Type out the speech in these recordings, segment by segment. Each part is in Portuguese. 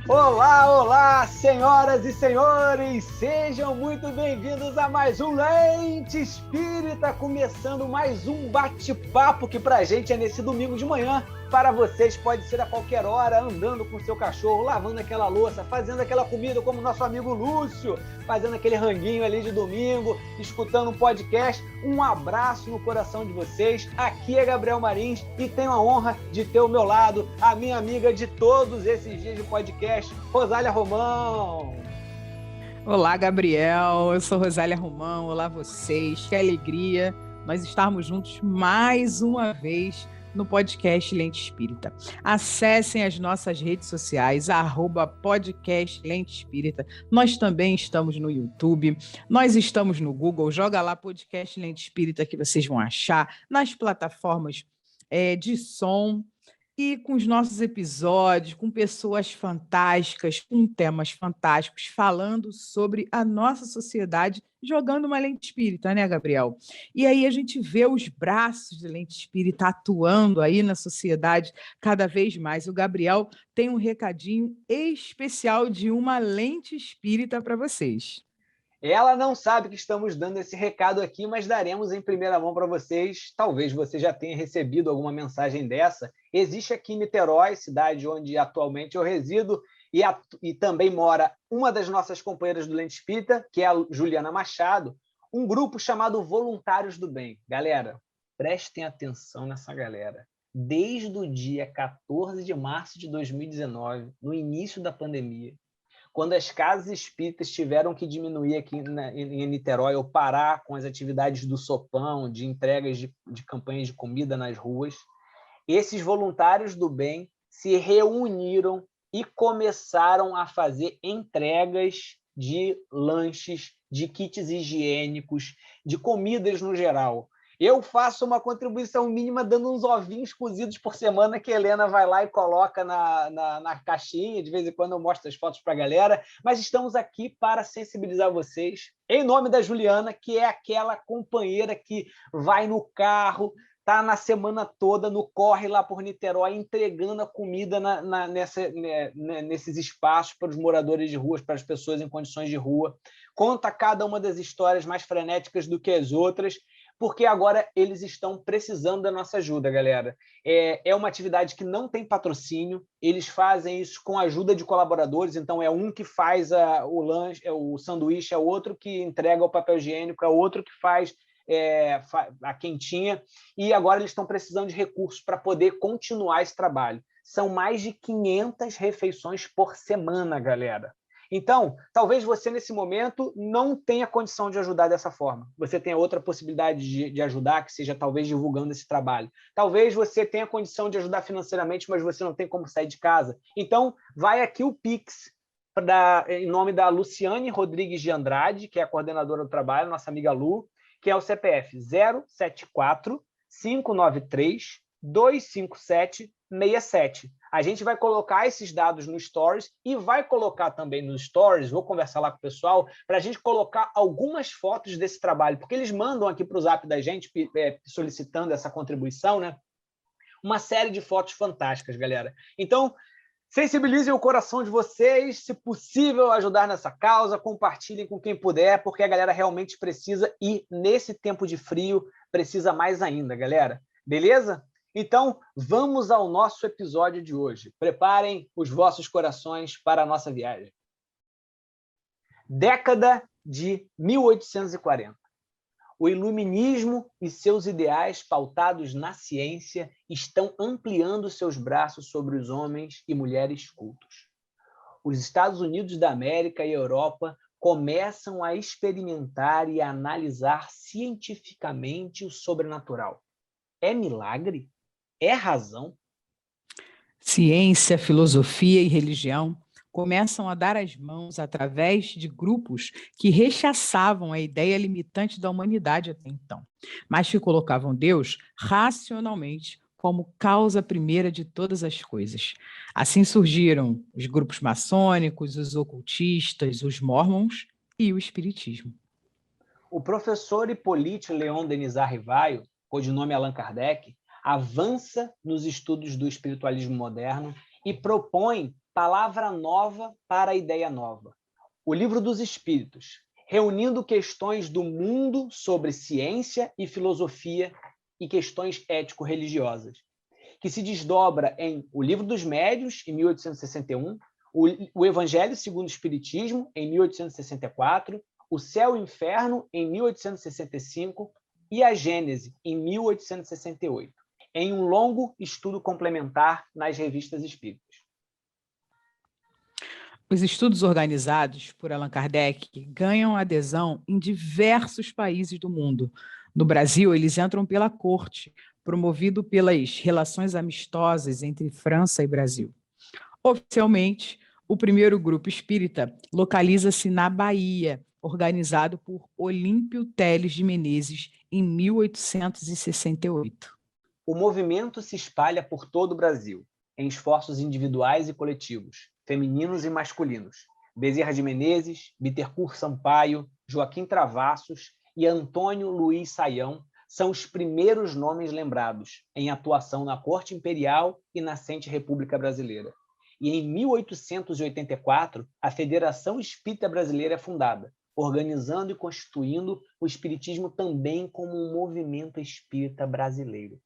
Olá, olá, senhoras e senhores, sejam muito bem-vindos a mais um Lente Espírita, começando mais um bate-papo que pra gente é nesse domingo de manhã, para vocês pode ser a qualquer hora, andando com seu cachorro, lavando aquela louça, fazendo aquela comida como nosso amigo Lúcio, fazendo aquele ranguinho ali de domingo, escutando um podcast. Um abraço no coração de vocês. Aqui é Gabriel Marins e tenho a honra de ter ao meu lado a minha amiga de todos esses dias de podcast, Rosália Romão. Olá, Gabriel. Eu sou Rosália Romão. Olá, vocês. Que alegria nós estarmos juntos mais uma vez no podcast Lente Espírita. Acessem as nossas redes sociais, @podcast Lente Espírita. Nós também estamos no YouTube, nós estamos no Google, joga lá podcast Lente Espírita que vocês vão achar, nas plataformas de som, e com os nossos episódios, com pessoas fantásticas, com temas fantásticos, falando sobre a nossa sociedade, jogando uma lente espírita, né, Gabriel? E aí a gente vê os braços de lente espírita atuando aí na sociedade cada vez mais. O Gabriel tem um recadinho especial de uma lente espírita para vocês. Ela não sabe que estamos dando esse recado aqui, mas daremos em primeira mão para vocês. Talvez você já tenha recebido alguma mensagem dessa. Existe aqui em Niterói, cidade onde atualmente eu resido, e também mora uma das nossas companheiras do Lente Espírita, que é a Juliana Machado, um grupo chamado Voluntários do Bem. Galera, prestem atenção nessa galera. Desde o dia 14 de março de 2019, no início da pandemia, quando as casas espíritas tiveram que diminuir aqui em Niterói ou parar com as atividades do sopão, de entregas de campanhas de comida nas ruas, esses voluntários do bem se reuniram e começaram a fazer entregas de lanches, de kits higiênicos, de comidas no geral. Eu faço uma contribuição mínima dando uns ovinhos cozidos por semana que a Helena vai lá e coloca na caixinha. De vez em quando eu mostro as fotos para a galera. Mas estamos aqui para sensibilizar vocês. Em nome da Juliana, que é aquela companheira que vai no carro, está na semana toda, no corre lá por Niterói, entregando a comida nesses espaços para os moradores de ruas, para as pessoas em condições de rua. Conta cada uma das histórias mais frenéticas do que as outras, porque agora eles estão precisando da nossa ajuda, galera. É uma atividade que não tem patrocínio, eles fazem isso com a ajuda de colaboradores, então é um que faz o lanche, o sanduíche, é outro que entrega o papel higiênico, é outro que faz a quentinha, e agora eles estão precisando de recursos para poder continuar esse trabalho. São mais de 500 refeições por semana, galera. Então, talvez você, nesse momento, não tenha condição de ajudar dessa forma. Você tenha outra possibilidade de ajudar, que seja talvez divulgando esse trabalho. Talvez você tenha condição de ajudar financeiramente, mas você não tem como sair de casa. Então, vai aqui o Pix, em nome da Luciane Rodrigues de Andrade, que é a coordenadora do trabalho, nossa amiga Lu, que é o CPF 074 593 257 67. A gente vai colocar esses dados no Stories e vai colocar também no Stories, vou conversar lá com o pessoal, para a gente colocar algumas fotos desse trabalho, porque eles mandam aqui para o Zap da gente, solicitando essa contribuição, né? Uma série de fotos fantásticas, galera. Então, sensibilizem o coração de vocês, se possível ajudar nessa causa, compartilhem com quem puder, porque a galera realmente precisa e, nesse tempo de frio, precisa mais ainda, galera. Beleza? Então, vamos ao nosso episódio de hoje. Preparem os vossos corações para a nossa viagem. Década de 1840. O iluminismo e seus ideais pautados na ciência estão ampliando seus braços sobre os homens e mulheres cultos. Os Estados Unidos da América e a Europa começam a experimentar e a analisar cientificamente o sobrenatural. É milagre? É razão? Ciência, filosofia e religião começam a dar as mãos através de grupos que rechaçavam a ideia limitante da humanidade até então, mas que colocavam Deus racionalmente como causa primeira de todas as coisas. Assim surgiram os grupos maçônicos, os ocultistas, os mormons e o espiritismo. O professor Hippolyte Léon Denis Rivaio, codinome Allan Kardec, avança nos estudos do espiritualismo moderno e propõe Palavra nova para a ideia nova. O Livro dos Espíritos, reunindo questões do mundo sobre ciência e filosofia e questões ético-religiosas, que se desdobra em O Livro dos Médiuns, em 1861, o Evangelho segundo o Espiritismo, em 1864, O Céu e o Inferno, em 1865, e a Gênese, em 1868, em um longo estudo complementar nas revistas espíritas. Os estudos organizados por Allan Kardec ganham adesão em diversos países do mundo. No Brasil, eles entram pela corte, promovido pelas relações amistosas entre França e Brasil. Oficialmente, o primeiro grupo espírita localiza-se na Bahia, organizado por Olímpio Teles de Menezes, em 1868. O movimento se espalha por todo o Brasil, em esforços individuais e coletivos, femininos e masculinos. Bezerra de Menezes, Bittencourt Sampaio, Joaquim Travassos e Antônio Luiz Saião são os primeiros nomes lembrados em atuação na Corte Imperial e nascente República Brasileira. E em 1884, a Federação Espírita Brasileira é fundada, organizando e constituindo o espiritismo também como um movimento espírita brasileiro.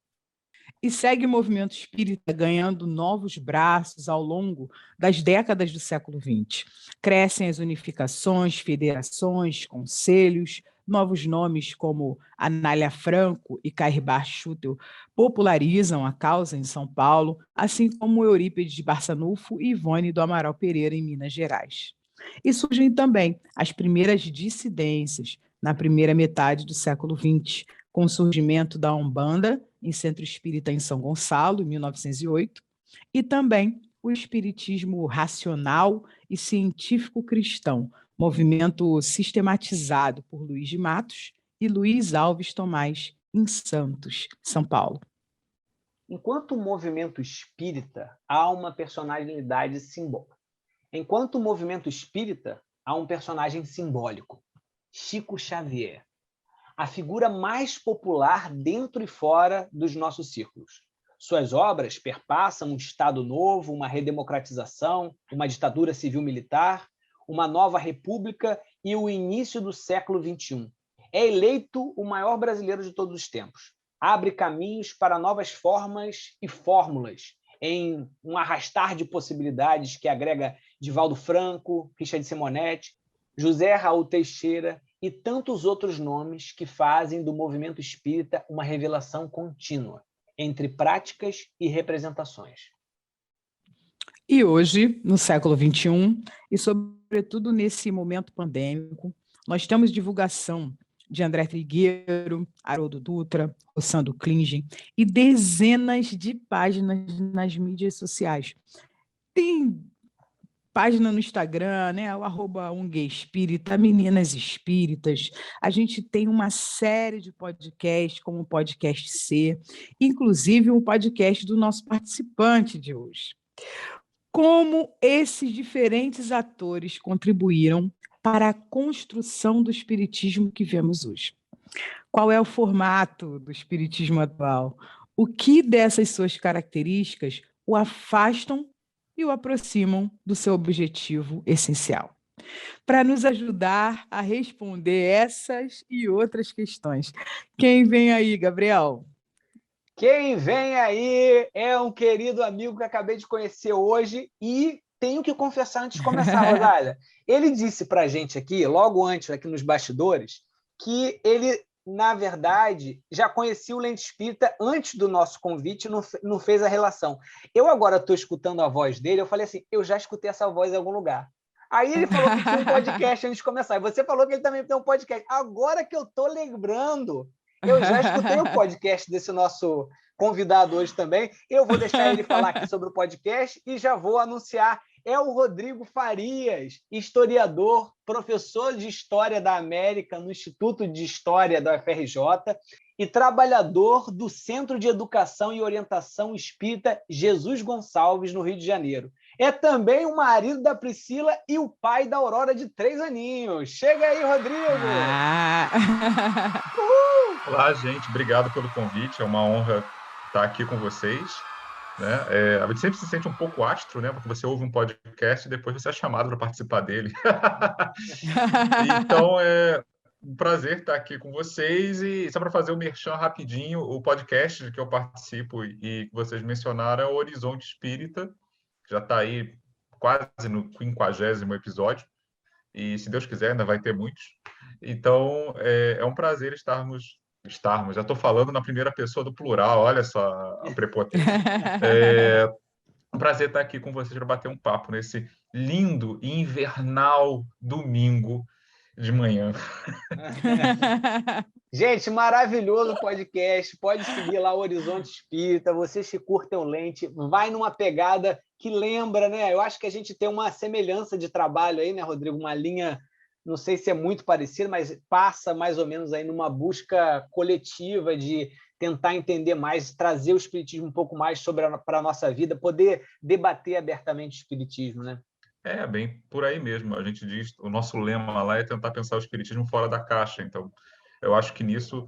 E segue o movimento espírita ganhando novos braços ao longo das décadas do século XX. Crescem as unificações, federações, conselhos, novos nomes como Anália Franco e Cairbar Schutel popularizam a causa em São Paulo, assim como Eurípides de Barçanufo e Ivone do Amaral Pereira em Minas Gerais. E surgem também as primeiras dissidências na primeira metade do século XX, com o surgimento da Umbanda em Centro Espírita em São Gonçalo, em 1908, e também o espiritismo racional e científico cristão, movimento sistematizado por Luiz de Matos e Luiz Alves Tomás, em Santos, São Paulo. Enquanto movimento espírita, há uma personalidade simbólica. Enquanto movimento espírita, há um personagem simbólico, Chico Xavier, a figura mais popular dentro e fora dos nossos círculos. Suas obras perpassam um Estado novo, uma redemocratização, uma ditadura civil-militar, uma nova república e o início do século XXI. É eleito o maior brasileiro de todos os tempos. Abre caminhos para novas formas e fórmulas, em um arrastar de possibilidades que agrega Divaldo Franco, Richard Simonetti, José Raul Teixeira e tantos outros nomes que fazem do movimento espírita uma revelação contínua entre práticas e representações. E hoje, no século XXI, e sobretudo nesse momento pandêmico, nós temos divulgação de André Trigueiro, Haroldo Dutra, Rossandro Klingen e dezenas de páginas nas mídias sociais. Tem página no Instagram, né, o @umgueiespírita, Meninas Espíritas. A gente tem uma série de podcasts, como o Podcast C, inclusive um podcast do nosso participante de hoje. Como esses diferentes atores contribuíram para a construção do espiritismo que vemos hoje? Qual é o formato do espiritismo atual? O que dessas suas características o afastam e o aproximam do seu objetivo essencial? Para nos ajudar a responder essas e outras questões, quem vem aí, Gabriel? Quem vem aí é um querido amigo que acabei de conhecer hoje e tenho que confessar antes de começar, Rosália. Ele disse para a gente aqui, logo antes, aqui nos bastidores, que ele, na verdade, já conhecia o Lente Espírita antes do nosso convite e não fez a relação. Eu agora estou escutando a voz dele, eu falei assim, eu já escutei essa voz em algum lugar. Aí ele falou que tinha um podcast antes de começar, e você falou que ele também tem um podcast. Agora que eu estou lembrando, eu já escutei o podcast desse nosso convidado hoje também. Eu vou deixar ele falar aqui sobre o podcast e já vou anunciar. É o Rodrigo Farias, historiador, professor de História da América no Instituto de História da UFRJ e trabalhador do Centro de Educação e Orientação Espírita Jesus Gonçalves, no Rio de Janeiro. É também o marido da Priscila e o pai da Aurora, de 3 aninhos. Chega aí, Rodrigo! Olá, gente. Obrigado pelo convite. É uma honra estar aqui com vocês. né? A gente sempre se sente um pouco astro, né? Porque você ouve um podcast e depois você é chamado para participar dele. Então, é um prazer estar aqui com vocês. E só para fazer o merchan rapidinho, o podcast que eu participo e que vocês mencionaram é o Horizonte Espírita, que já está aí quase no 50º episódio. E, se Deus quiser, ainda vai ter muitos. Então, é um prazer estarmos. Já estou falando na primeira pessoa do plural, olha só a prepotência. É um prazer estar aqui com vocês para bater um papo nesse lindo e invernal domingo de manhã. Gente, maravilhoso podcast. Pode seguir lá o Horizonte Espírita. Vocês que curtem o Lente, vai numa pegada que lembra, né? Eu acho que a gente tem uma semelhança de trabalho aí, né, Rodrigo? Uma linha, não sei se é muito parecida, mas passa mais ou menos aí numa busca coletiva de tentar entender mais, trazer o espiritismo um pouco mais para a nossa vida, poder debater abertamente o espiritismo, né? Bem por aí mesmo. A gente diz, o nosso lema lá é tentar pensar o espiritismo fora da caixa. Então, eu acho que nisso,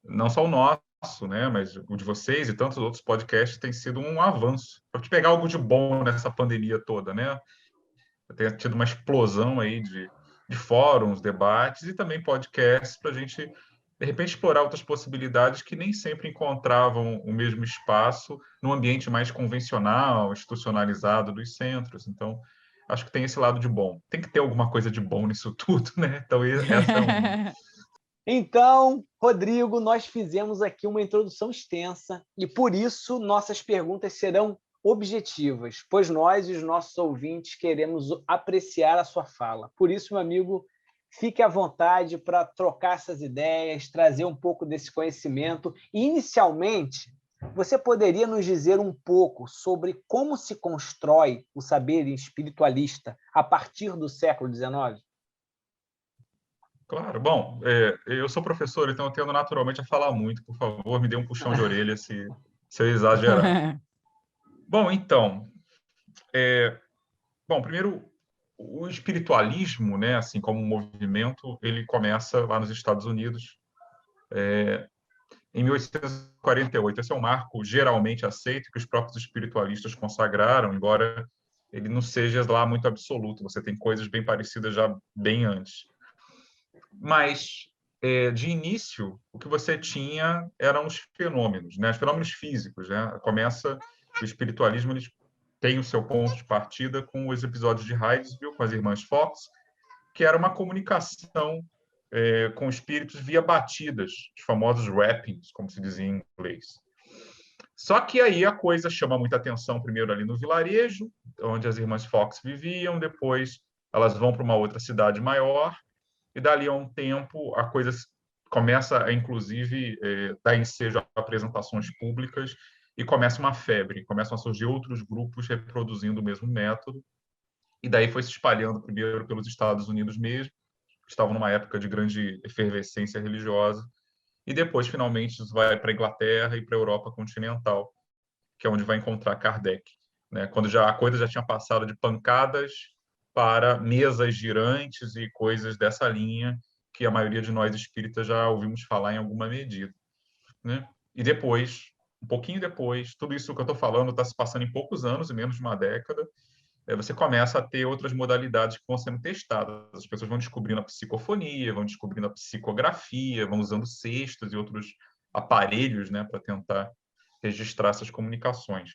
não só o nosso, né, mas o de vocês e tantos outros podcasts tem sido um avanço. Para te pegar algo de bom nessa pandemia toda, né? Tem tido uma explosão aí de fóruns, debates e também podcasts para a gente, de repente, explorar outras possibilidades que nem sempre encontravam o mesmo espaço no ambiente mais convencional, institucionalizado dos centros. Então, acho que tem esse lado de bom. Tem que ter alguma coisa de bom nisso tudo, né? Então, essa é uma. Então, Rodrigo, nós fizemos aqui uma introdução extensa e, por isso, nossas perguntas serão objetivas, pois nós e os nossos ouvintes queremos apreciar a sua fala. Por isso, meu amigo, fique à vontade para trocar essas ideias, trazer um pouco desse conhecimento. E, inicialmente, você poderia nos dizer um pouco sobre como se constrói o saber espiritualista a partir do século XIX? Claro. Bom, eu sou professor, então eu tendo naturalmente a falar muito. Por favor, me dê um puxão de orelha se eu exagerar. Bom, então, primeiro, o espiritualismo, né, assim como um movimento, ele começa lá nos Estados Unidos, em 1848. Esse é um marco geralmente aceito, que os próprios espiritualistas consagraram, embora ele não seja lá muito absoluto. Você tem coisas bem parecidas já bem antes. Mas, de início, o que você tinha eram os fenômenos, né? Os fenômenos físicos. Né? Começa o espiritualismo, ele tem o seu ponto de partida com os episódios de Hydesville, com as irmãs Fox, que era uma comunicação com espíritos via batidas, os famosos rappings, como se dizia em inglês. Só que aí a coisa chama muita atenção, primeiro ali no vilarejo, onde as irmãs Fox viviam, depois elas vão para uma outra cidade maior, e dali a um tempo a coisa começa a, inclusive, dar ensejo a apresentações públicas e começa uma febre, começam a surgir outros grupos reproduzindo o mesmo método, e daí foi se espalhando primeiro pelos Estados Unidos mesmo, que estavam numa época de grande efervescência religiosa, e depois, finalmente, vai para a Inglaterra e para a Europa continental, que é onde vai encontrar Kardec, né? Quando a coisa já tinha passado de pancadas para mesas girantes e coisas dessa linha, que a maioria de nós espíritas já ouvimos falar em alguma medida. Né? E depois, um pouquinho depois, tudo isso que eu estou falando está se passando em poucos anos, em menos de uma década, você começa a ter outras modalidades que vão sendo testadas. As pessoas vão descobrindo a psicofonia, vão descobrindo a psicografia, vão usando cestos e outros aparelhos, né, para tentar registrar essas comunicações.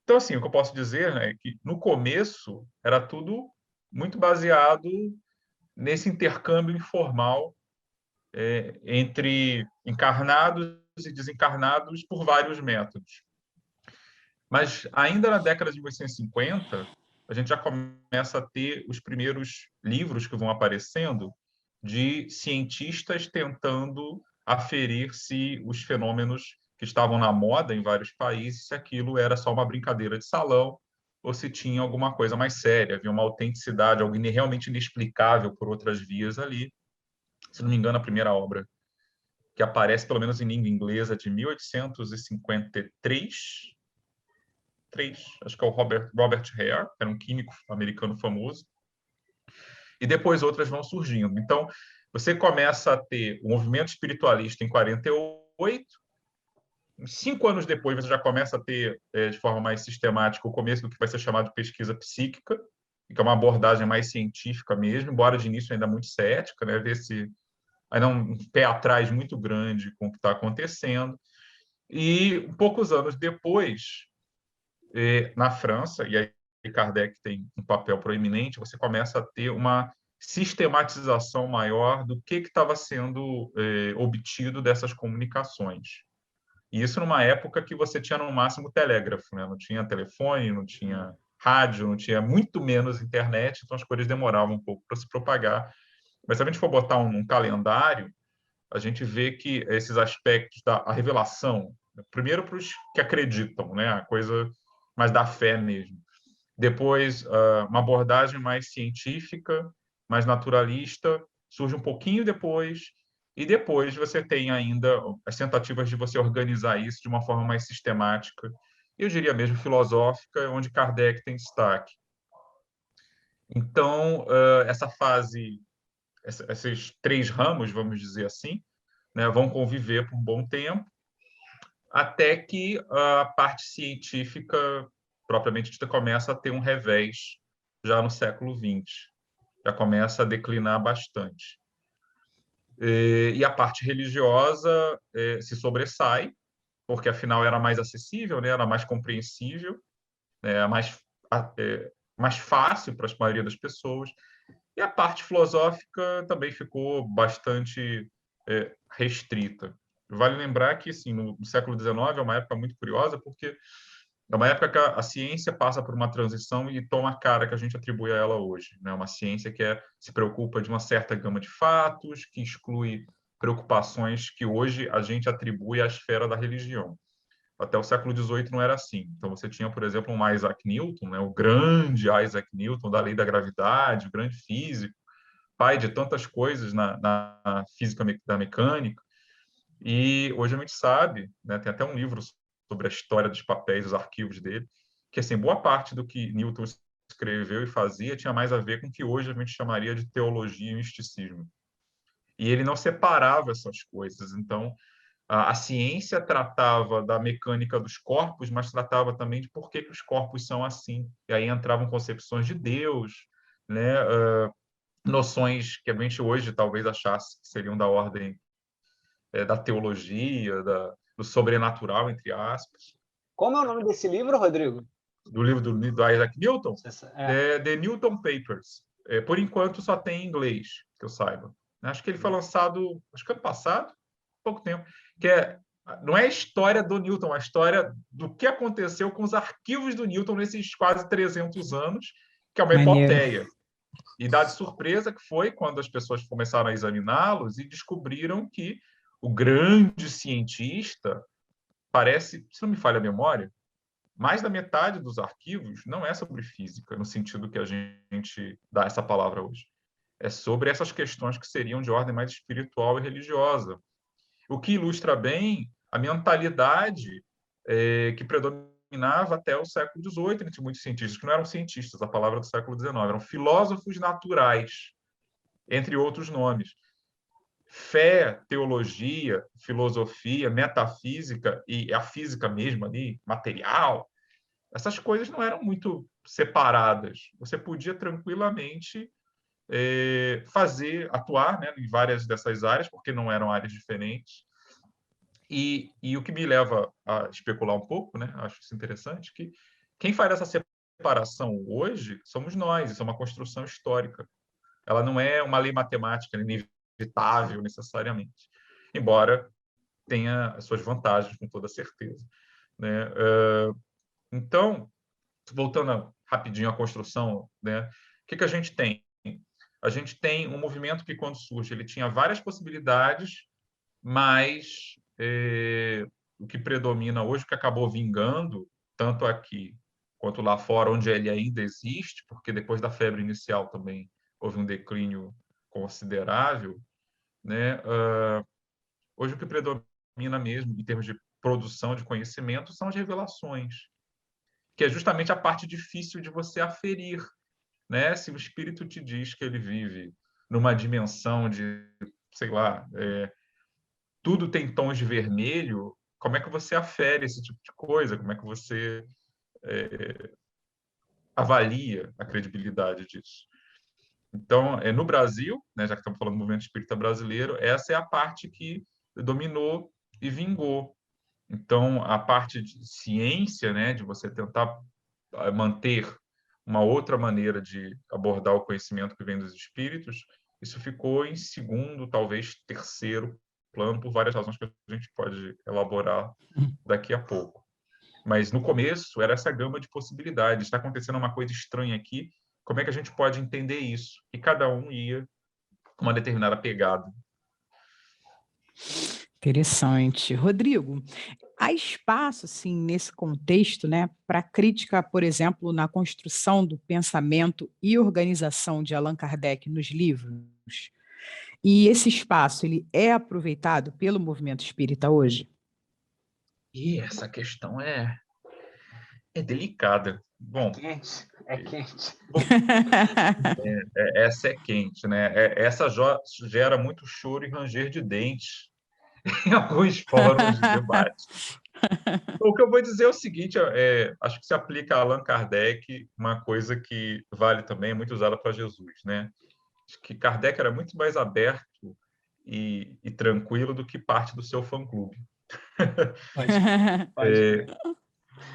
Então, assim, o que eu posso dizer, né, é que no começo era tudo muito baseado nesse intercâmbio informal entre encarnados e desencarnados por vários métodos. Mas ainda na década de 1850, a gente já começa a ter os primeiros livros que vão aparecendo de cientistas tentando aferir se os fenômenos que estavam na moda em vários países, se aquilo era só uma brincadeira de salão ou se tinha alguma coisa mais séria, havia uma autenticidade, algo realmente inexplicável por outras vias ali. Se não me engano, a primeira obra que aparece, pelo menos em língua inglesa, de 1853, acho que é o Robert Hare, que era um químico americano famoso, e depois outras vão surgindo. Então, você começa a ter o movimento espiritualista em 48, 5 anos depois, você já começa a ter, de forma mais sistemática, o começo do que vai ser chamado de pesquisa psíquica, que é uma abordagem mais científica mesmo, embora de início ainda muito cética, né? Ver se ainda um pé atrás muito grande com o que está acontecendo. E poucos anos depois, na França, e aí Kardec tem um papel proeminente, você começa a ter uma sistematização maior do que estava sendo obtido dessas comunicações. E isso numa época que você tinha no máximo telégrafo, né? Não tinha telefone, não tinha rádio, não tinha muito menos internet, então as coisas demoravam um pouco para se propagar. Mas se a gente for botar um calendário, a gente vê que esses aspectos da a revelação, primeiro para os que acreditam, né? A coisa mais da fé mesmo. Depois, uma abordagem mais científica, mais naturalista, surge um pouquinho depois, e depois você tem ainda as tentativas de você organizar isso de uma forma mais sistemática, eu diria mesmo filosófica, onde Kardec tem destaque. Então, essa fase, esses 3 ramos, vamos dizer assim, né, vão conviver por um bom tempo, até que a parte científica, propriamente dita, começa a ter um revés já no século XX. Já começa a declinar bastante. E a parte religiosa se sobressai, porque afinal era mais acessível, né? Era mais compreensível, mais, mais fácil para a maioria das pessoas. E a parte filosófica também ficou bastante restrita. Vale lembrar que, assim, no século XIX é uma época muito curiosa, porque é uma época que a ciência passa por uma transição e toma a cara que a gente atribui a ela hoje. Né? Uma ciência que se preocupa de uma certa gama de fatos, que exclui preocupações que hoje a gente atribui à esfera da religião. Até o século XVIII não era assim. Então, você tinha, por exemplo, um Isaac Newton, né? O grande Isaac Newton, da lei da gravidade, o grande físico, pai de tantas coisas na física da mecânica. E hoje a gente sabe, né? Tem até um livro sobre a história dos papéis, os arquivos dele, que assim, boa parte do que Newton escreveu e fazia tinha mais a ver com o que hoje a gente chamaria de teologia e misticismo. E ele não separava essas coisas. Então, a ciência tratava da mecânica dos corpos, mas tratava também de por que os corpos são assim. E aí entravam concepções de Deus, né? Noções que a gente hoje talvez achasse que seriam da ordem da teologia, do sobrenatural, entre aspas. Como é o nome desse livro, Rodrigo? Do livro do Isaac Newton, É. The Newton Papers. Por enquanto só tem em inglês, que eu saiba. Acho que ele foi lançado, acho que ano passado, pouco tempo, que não é a história do Newton, é a história do que aconteceu com os arquivos do Newton nesses quase 300 anos, que é uma epopeia. E dá de surpresa que foi quando as pessoas começaram a examiná-los e descobriram que o grande cientista parece, se não me falha a memória, mais da metade dos arquivos não é sobre física, no sentido que a gente dá essa palavra hoje. É sobre essas questões que seriam de ordem mais espiritual e religiosa. O que ilustra bem a mentalidade que predominava até o século XVIII entre muitos cientistas, que não eram cientistas, a palavra do século XIX, eram filósofos naturais, entre outros nomes. Fé, teologia, filosofia, metafísica e a física mesmo ali, material, essas coisas não eram muito separadas. Você podia tranquilamente atuar, né, em várias dessas áreas, porque não eram áreas diferentes. E o que me leva a especular um pouco, né, acho isso interessante, que quem faz essa separação hoje somos nós, isso é uma construção histórica. Ela não é uma lei matemática inevitável necessariamente, embora tenha as suas vantagens com toda certeza, né? Então, voltando rapidinho à construção, né? O que a gente tem? A gente tem um movimento que, quando surge, ele tinha várias possibilidades, mas o que predomina hoje, o que acabou vingando, tanto aqui quanto lá fora, onde ele ainda existe, porque depois da febre inicial também houve um declínio considerável, né? Hoje o que predomina mesmo em termos de produção de conhecimento são as revelações, que é justamente a parte difícil de você aferir, né? Se o espírito te diz que ele vive numa dimensão de, sei lá, tudo tem tons de vermelho, como é que você afere esse tipo de coisa? Como é que você avalia a credibilidade disso? Então, no Brasil, né, já que estamos falando do movimento espírita brasileiro, essa é a parte que dominou e vingou. Então, a parte de ciência, né, de você tentar manter uma outra maneira de abordar o conhecimento que vem dos espíritos, isso ficou em segundo, talvez terceiro plano, por várias razões que a gente pode elaborar daqui a pouco. Mas no começo era essa gama de possibilidades. Está acontecendo uma coisa estranha aqui. Como é que a gente pode entender isso? E cada um ia com uma determinada pegada. Interessante. Rodrigo, há espaço, assim, nesse contexto, né, para crítica, por exemplo, na construção do pensamento e organização de Allan Kardec nos livros? E esse espaço, ele é aproveitado pelo movimento espírita hoje? E essa questão é delicada. Bom, Quente, é quente. essa é quente, né? Essa gera muito choro e ranger de dentes em alguns fóruns de debate. O que eu vou dizer é o seguinte, acho que se aplica a Allan Kardec uma coisa que vale também, é muito usada para Jesus, né? Acho que Kardec era muito mais aberto e tranquilo do que parte do seu fã-clube. Pode,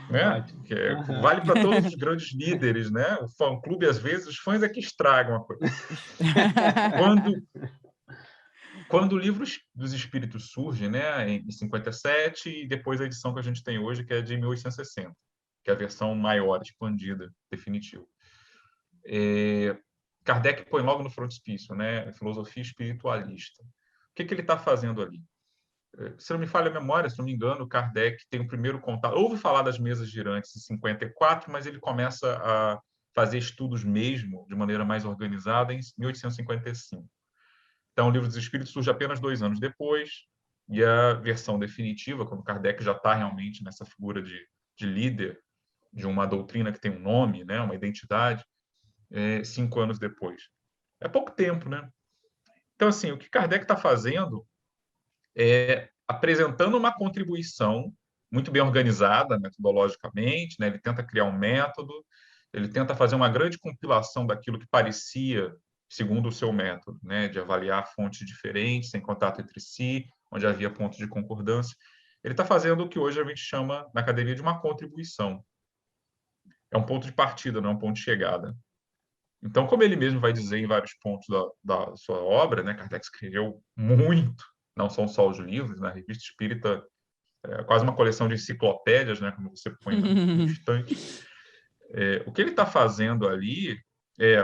Né? Uhum. Vale para todos os grandes líderes, né? O fã-clube, às vezes, os fãs é que estragam a coisa. Quando o livro dos Espíritos surge, né, em 57, e depois a edição que a gente tem hoje, que é de 1860, que é a versão maior, expandida, definitiva. Kardec põe logo no frontispício, né, filosofia espiritualista. O que ele está fazendo ali? Se não me falha a memória, se não me engano, Kardec tem o primeiro contato. Ouve falar das mesas girantes em 54, mas ele começa a fazer estudos mesmo, de maneira mais organizada, em 1855. Então, o Livro dos Espíritos surge apenas 2 anos depois, e a versão definitiva, quando Kardec já está realmente nessa figura de líder de uma doutrina que tem um nome, né, uma identidade, 5 anos depois. É pouco tempo, né? Então, assim, o que Kardec está fazendo é apresentando uma contribuição muito bem organizada metodologicamente, né? Ele tenta criar um método, ele tenta fazer uma grande compilação daquilo que parecia, segundo o seu método, né? De avaliar fontes diferentes, em contato entre si, onde havia pontos de concordância. Ele está fazendo o que hoje a gente chama na academia de uma contribuição. É um ponto de partida, não é um ponto de chegada. Então, como ele mesmo vai dizer em vários pontos da sua obra, né? Kardec escreveu muito, não são só os livros, né? A Revista Espírita é quase uma coleção de enciclopédias, né? Como você põe no estante. O que ele está fazendo ali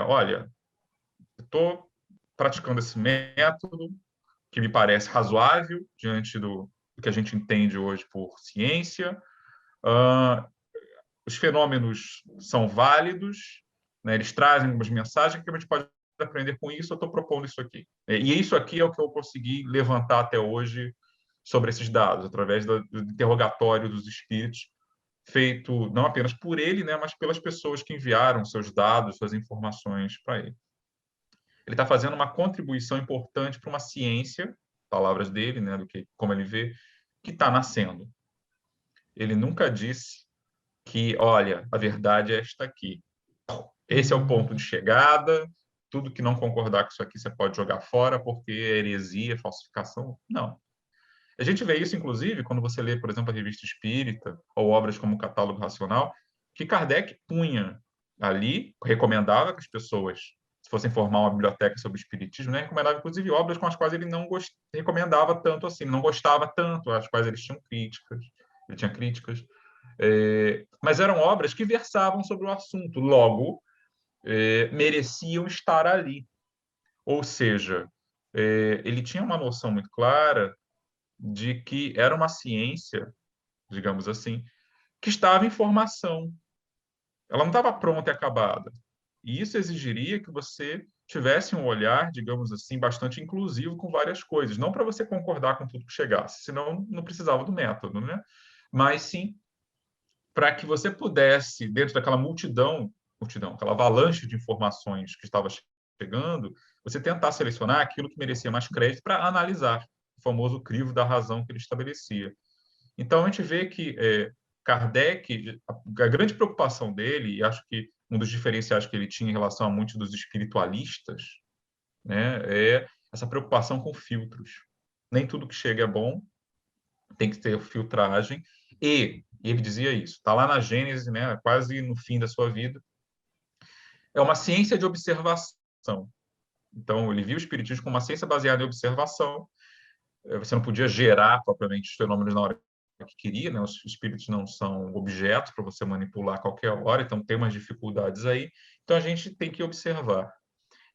olha, estou praticando esse método que me parece razoável diante do que a gente entende hoje por ciência. Os fenômenos são válidos, né? Eles trazem umas mensagens que a gente pode aprender com isso. Eu estou propondo isso aqui. E isso aqui é o que eu consegui levantar até hoje sobre esses dados, através do interrogatório dos espíritos, feito não apenas por ele, né, mas pelas pessoas que enviaram seus dados, suas informações para ele. Ele está fazendo uma contribuição importante para uma ciência, palavras dele, né, do que como ele vê, que está nascendo. Ele nunca disse que, olha, a verdade é esta aqui. Esse é o ponto de chegada, tudo que não concordar com isso aqui você pode jogar fora porque é heresia, falsificação. Não. A gente vê isso, inclusive, quando você lê, por exemplo, a Revista Espírita ou obras como o Catálogo Racional, que Kardec punha ali, recomendava que as pessoas, se fossem formar uma biblioteca sobre espiritismo, né, recomendava, inclusive, obras com as quais ele não recomendava tanto assim, não gostava tanto, as quais ele tinha críticas. Mas eram obras que versavam sobre o assunto, logo, mereciam estar ali. Ou seja, ele tinha uma noção muito clara de que era uma ciência, digamos assim, que estava em formação. Ela não estava pronta e acabada. E isso exigiria que você tivesse um olhar, digamos assim, bastante inclusivo com várias coisas. Não para você concordar com tudo que chegasse, senão não precisava do método, né? Mas sim para que você pudesse, dentro daquela multidão, aquela avalanche de informações que estava chegando, você tentar selecionar aquilo que merecia mais crédito para analisar, o famoso crivo da razão que ele estabelecia. Então, a gente vê que Kardec, a grande preocupação dele, e acho que um dos diferenciais que ele tinha em relação a muitos dos espiritualistas, né, é essa preocupação com filtros. Nem tudo que chega é bom, tem que ter filtragem, e ele dizia isso, está lá na Gênese, né, quase no fim da sua vida, é uma ciência de observação. Então, ele viu o espiritismo como uma ciência baseada em observação. Você não podia gerar propriamente os fenômenos na hora que queria, né? Os espíritos não são objetos para você manipular a qualquer hora, então tem umas dificuldades aí. Então, a gente tem que observar.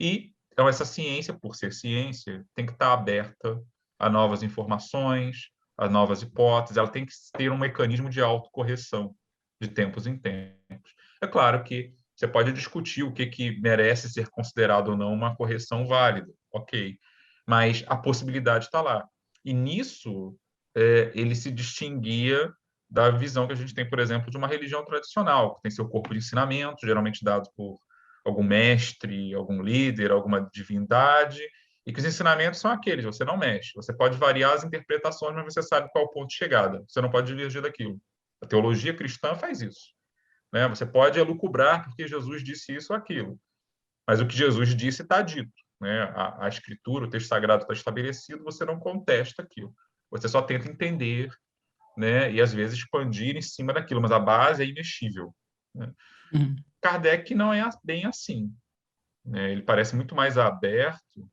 E então, essa ciência, por ser ciência, tem que estar aberta a novas informações, a novas hipóteses, ela tem que ter um mecanismo de autocorreção de tempos em tempos. É claro que você pode discutir o que merece ser considerado ou não uma correção válida, ok, mas a possibilidade está lá. E nisso, ele se distinguia da visão que a gente tem, por exemplo, de uma religião tradicional, que tem seu corpo de ensinamento, geralmente dado por algum mestre, algum líder, alguma divindade, e que os ensinamentos são aqueles, você não mexe. Você pode variar as interpretações, mas você sabe qual é o ponto de chegada. Você não pode divergir daquilo. A teologia cristã faz isso, né? Você pode elucubrar porque Jesus disse isso ou aquilo, mas o que Jesus disse está dito, né? A Escritura, o texto sagrado está estabelecido, você não contesta aquilo. Você só tenta entender, né? E às vezes expandir em cima daquilo, mas a base é imexível, né? Kardec não é bem assim, né? Ele parece muito mais aberto,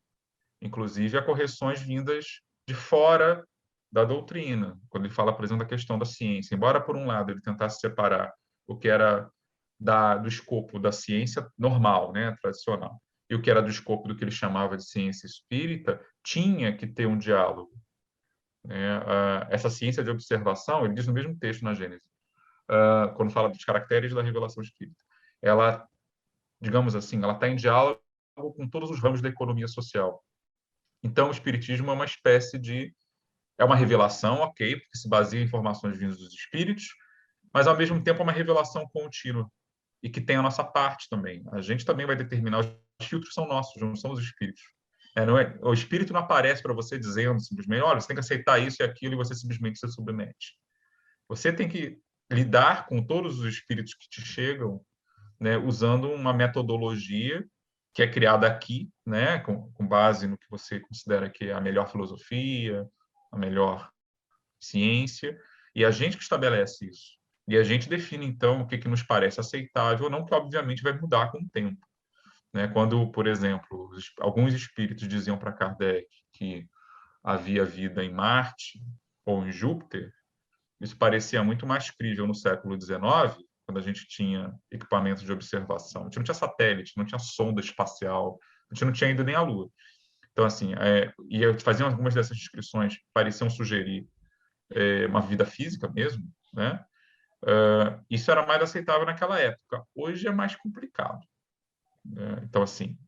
inclusive, a correções vindas de fora da doutrina, quando ele fala, por exemplo, da questão da ciência. Embora, por um lado, ele tentasse separar o que era do escopo da ciência normal, né, tradicional, e o que era do escopo do que ele chamava de ciência espírita, tinha que ter um diálogo, né? Essa ciência de observação, ele diz no mesmo texto na Gênesis, quando fala dos caracteres da revelação espírita, ela, digamos assim, ela está em diálogo com todos os ramos da economia social. Então, o espiritismo é uma espécie de é uma revelação, ok, porque se baseia em informações vindas dos espíritos, mas ao mesmo tempo é uma revelação contínua e que tem a nossa parte também. A gente também vai determinar, os filtros são nossos, não são os espíritos. Não é, o espírito não aparece para você dizendo simplesmente, olha, você tem que aceitar isso e aquilo e você simplesmente se submete. Você tem que lidar com todos os espíritos que te chegam, né, usando uma metodologia que é criada aqui, né, com base no que você considera que é a melhor filosofia, a melhor ciência, e a gente que estabelece isso. E a gente define, então, o que nos parece aceitável ou não, que obviamente vai mudar com o tempo, né? Quando, por exemplo, alguns espíritos diziam para Kardec que havia vida em Marte ou em Júpiter, isso parecia muito mais crível no século XIX, quando a gente tinha equipamentos de observação. A gente não tinha satélite, não tinha sonda espacial, a gente não tinha ainda nem a Lua. Então, assim, e eu fazia algumas dessas descrições que pareciam sugerir uma vida física mesmo, né? Isso era mais aceitável naquela época. Hoje é mais complicado, né? Então, assim,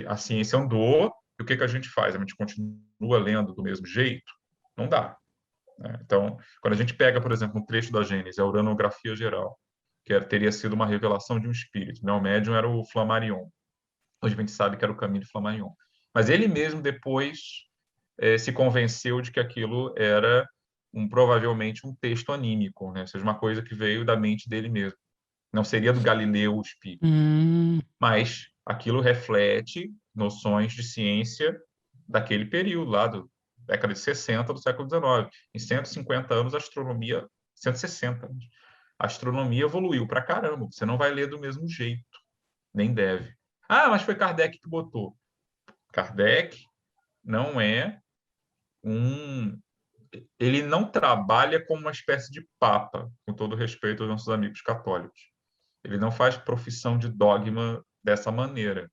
a ciência andou, e o que a gente faz? A gente continua lendo do mesmo jeito? Não dá, né? Então, quando a gente pega, por exemplo, um trecho da Gênesis, a uranografia geral, que teria sido uma revelação de um espírito, né? O médium era o Flammarion. Hoje a gente sabe que era o Camille Flammarion. Mas ele mesmo depois se convenceu de que aquilo era provavelmente um texto anímico, né? Ou seja, uma coisa que veio da mente dele mesmo. Não seria do Galileu o espírito. Mas aquilo reflete noções de ciência daquele período, lá da década de 60 do século XIX. Em 150 anos, a astronomia... 160 anos. A astronomia evoluiu para caramba. Você não vai ler do mesmo jeito. Nem deve. Ah, mas foi Kardec que botou. Kardec não é ele não trabalha como uma espécie de papa, com todo respeito aos nossos amigos católicos. Ele não faz profissão de dogma dessa maneira.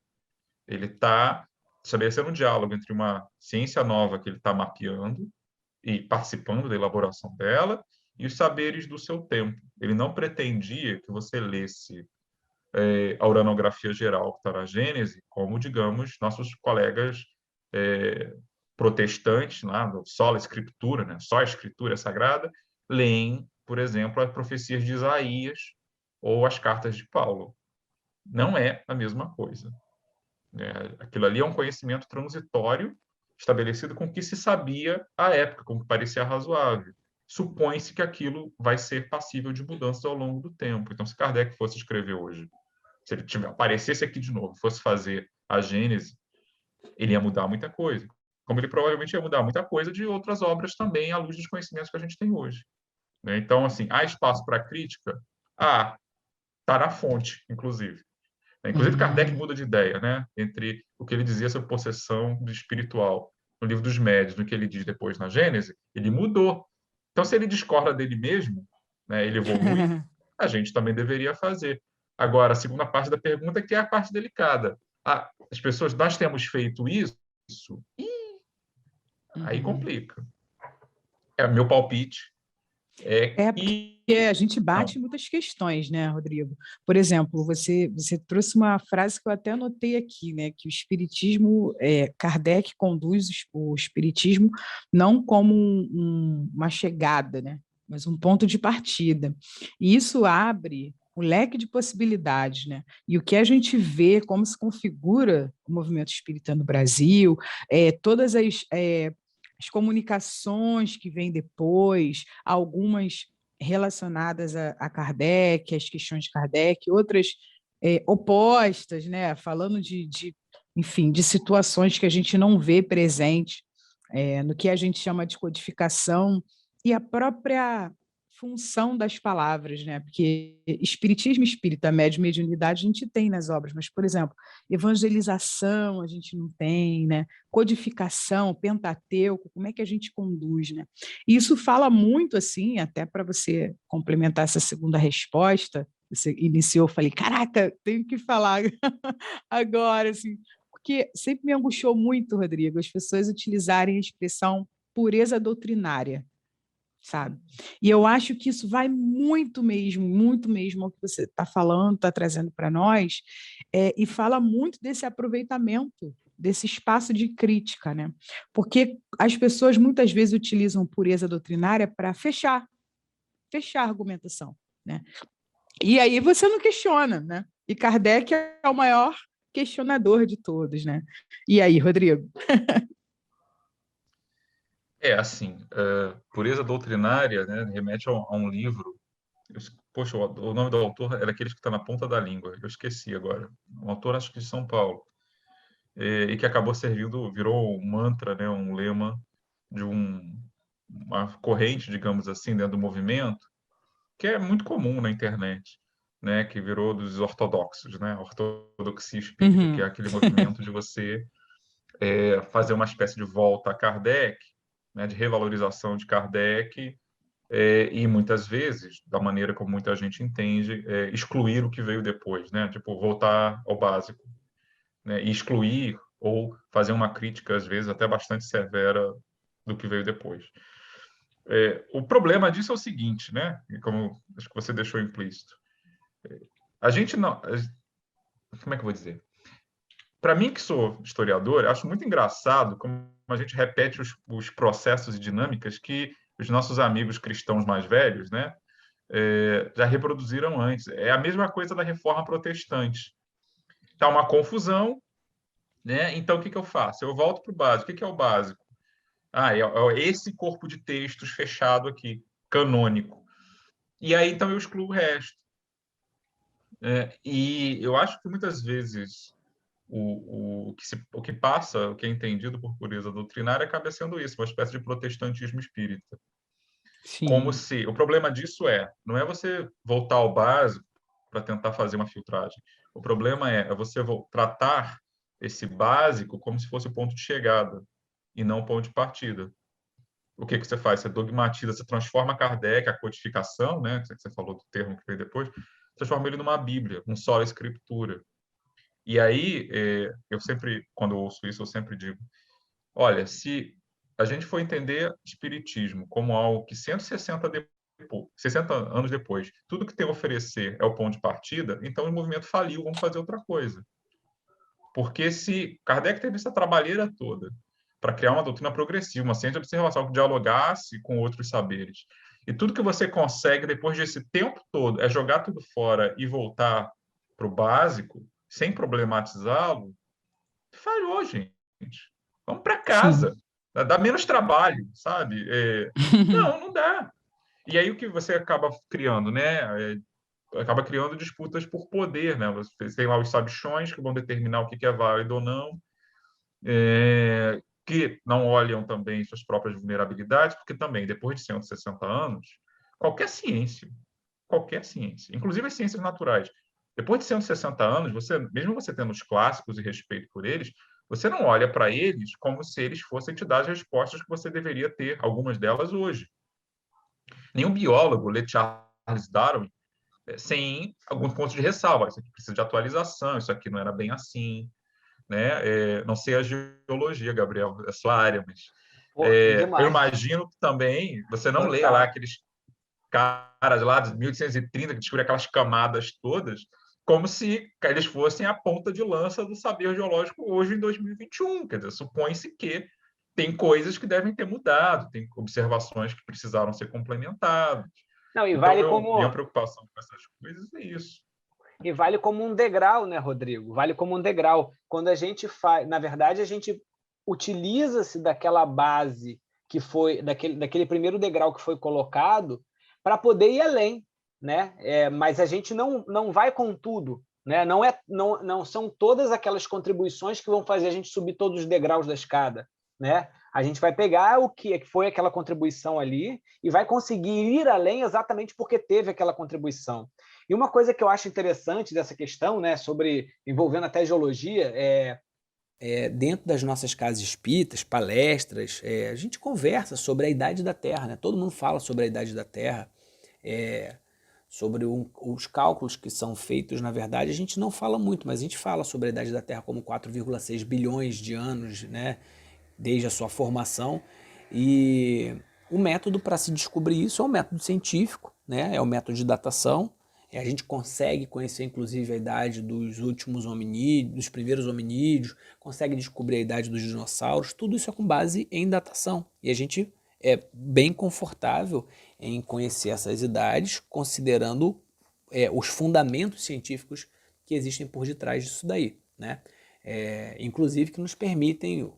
Ele está estabelecendo um diálogo entre uma ciência nova que ele está mapeando e participando da elaboração dela e os saberes do seu tempo. Ele não pretendia que você lesse a uranografia geral que está na Gênese, como, digamos, nossos colegas protestantes, lá do sola escritura, né? Só a escritura é sagrada, leem, por exemplo, as profecias de Isaías ou as cartas de Paulo. Não é a mesma coisa, né? Aquilo ali é um conhecimento transitório estabelecido com o que se sabia à época, com o que parecia razoável. supõe-se que aquilo vai ser passível de mudanças ao longo do tempo. Então, se Kardec fosse escrever hoje, se ele aparecesse aqui de novo, fosse fazer a Gênese, ele ia mudar muita coisa. Como ele provavelmente ia mudar muita coisa de outras obras também, à luz dos conhecimentos que a gente tem hoje. Né? Então, assim, há espaço para crítica? Está na fonte, inclusive. Inclusive, Kardec muda de ideia, né? Entre o que ele dizia sobre possessão espiritual no Livro dos Médiuns, no que ele diz depois na Gênese, ele mudou. Então, se ele discorda dele mesmo, né, ele evolui, a gente também deveria fazer. Agora, a segunda parte da pergunta, que é a parte delicada. As pessoas, nós temos feito isso, e aí complica. É meu palpite. Porque a gente bate muitas questões, né, Rodrigo? Por exemplo, você trouxe uma frase que eu até anotei aqui, né, que o espiritismo, Kardec conduz o espiritismo não como uma chegada, né, mas um ponto de partida. E isso abre um leque de possibilidades, né? E o que a gente vê, como se configura o movimento espírita no Brasil, todas as comunicações que vêm depois, algumas relacionadas a Kardec, as questões de Kardec, outras opostas, né? Falando enfim, de situações que a gente não vê presente no que a gente chama de codificação e a própria função das palavras, né? Porque espiritismo, espírita, médium, mediunidade a gente tem nas obras, mas, por exemplo, evangelização a gente não tem, né? Codificação, Pentateuco, como é que a gente conduz, né? E isso fala muito, assim, até para você complementar essa segunda resposta, você iniciou, eu falei, caraca, tenho que falar agora, assim, porque sempre me angustiou muito, Rodrigo, as pessoas utilizarem a expressão pureza doutrinária, sabe? E eu acho que isso vai muito mesmo ao que você está falando, está trazendo para nós, e fala muito desse aproveitamento, desse espaço de crítica, né? Porque as pessoas muitas vezes utilizam pureza doutrinária para fechar a argumentação, né? E aí você não questiona, né? E Kardec é o maior questionador de todos, né? E aí, Rodrigo? Assim, pureza doutrinária, né, remete a um livro. Poxa, o nome do autor era aquele que está na ponta da língua. Eu esqueci agora. Um autor, acho que de São Paulo. E que acabou servindo, virou um mantra, né, um lema de uma corrente, digamos assim, dentro do movimento, que é muito comum na internet, né, que virou dos ortodoxos, né, ortodoxia espírita, que é aquele movimento de você fazer uma espécie de volta a Kardec, né, de revalorização de Kardec, e muitas vezes, da maneira como muita gente entende, excluir o que veio depois, né, tipo, voltar ao básico, né, e excluir ou fazer uma crítica, às vezes, até bastante severa do que veio depois. O problema disso é o seguinte, né, como acho que você deixou implícito, a gente não... Como é que eu vou dizer? Para mim, que sou historiador, acho muito engraçado como a gente repete os processos e dinâmicas que os nossos amigos cristãos mais velhos, né, já reproduziram antes. É a mesma coisa da reforma protestante. Está uma confusão, né? Então, o que eu faço? Eu volto para o básico. O que é o básico? É esse corpo de textos fechado aqui, canônico. E aí, então, eu excluo o resto. E eu acho que muitas vezes o que passa, o que é entendido por pureza doutrinária, acaba sendo isso, uma espécie de protestantismo espírita. Sim. Como se... O problema disso não é você voltar ao básico para tentar fazer uma filtragem. O problema é você tratar esse básico como se fosse o ponto de chegada e não o ponto de partida. O que você faz? Você dogmatiza, você transforma Kardec, a codificação, né, que você falou do termo que veio depois, transforma ele numa Bíblia, um sola escritura. E aí, eu sempre, quando eu ouço isso, eu sempre digo, olha, se a gente for entender espiritismo como algo que 60 anos depois, tudo que tem a oferecer é o ponto de partida, então o movimento faliu, vamos fazer outra coisa. Porque se Kardec teve essa trabalheira toda para criar uma doutrina progressiva, uma ciência de observação que dialogasse com outros saberes, e tudo que você consegue depois desse tempo todo é jogar tudo fora e voltar para o básico, sem problematizá-lo, falhou, gente. Vamos para casa. Sim. Dá menos trabalho, sabe? Não dá. E aí o que você acaba criando, né? Acaba criando disputas por poder, né? Você tem lá os sabichões que vão determinar o que é válido ou não, que não olham também suas próprias vulnerabilidades, porque também, depois de 160 anos, qualquer ciência, inclusive as ciências naturais, depois de 160 anos, mesmo você tendo os clássicos e respeito por eles, você não olha para eles como se eles fossem te dar as respostas que você deveria ter, algumas delas hoje. Nenhum biólogo lê Charles Darwin sem alguns pontos de ressalva. Isso aqui precisa de atualização, isso aqui não era bem assim, né? Não sei a geologia, Gabriel, é a sua área, mas Pô, eu demais. imagino que também você não lê lá Total. aqueles caras lá de 1830 que descobriram aquelas camadas todas, como se eles fossem a ponta de lança do saber geológico hoje em 2021. Quer dizer, supõe-se que tem coisas que devem ter mudado, tem observações que precisaram ser complementadas. Não, Então, minha preocupação com essas coisas é isso. E vale como um degrau, né, Rodrigo? Vale como um degrau. Quando a gente faz, na verdade, a gente utiliza-se daquela base que foi daquele primeiro degrau que foi colocado para poder ir além, né? Mas a gente não vai com tudo, né? Não são todas aquelas contribuições que vão fazer a gente subir todos os degraus da escada, né? A gente vai pegar o que foi aquela contribuição ali e vai conseguir ir além exatamente porque teve aquela contribuição. E uma coisa que eu acho interessante dessa questão, né, sobre envolvendo até geologia, dentro das nossas casas espíritas, palestras, a gente conversa sobre a idade da Terra, né? Todo mundo fala sobre a idade da Terra, sobre os cálculos que são feitos. Na verdade, a gente não fala muito, mas a gente fala sobre a idade da Terra como 4,6 bilhões de anos, né, desde a sua formação. E o método para se descobrir isso é um método científico, né? É o método de datação. A gente consegue conhecer, inclusive, a idade dos últimos hominídeos, dos primeiros hominídeos, consegue descobrir a idade dos dinossauros. Tudo isso é com base em datação. E a gente é bem confortável em conhecer essas idades, considerando os fundamentos científicos que existem por detrás disso daí, né? Inclusive que nos permitem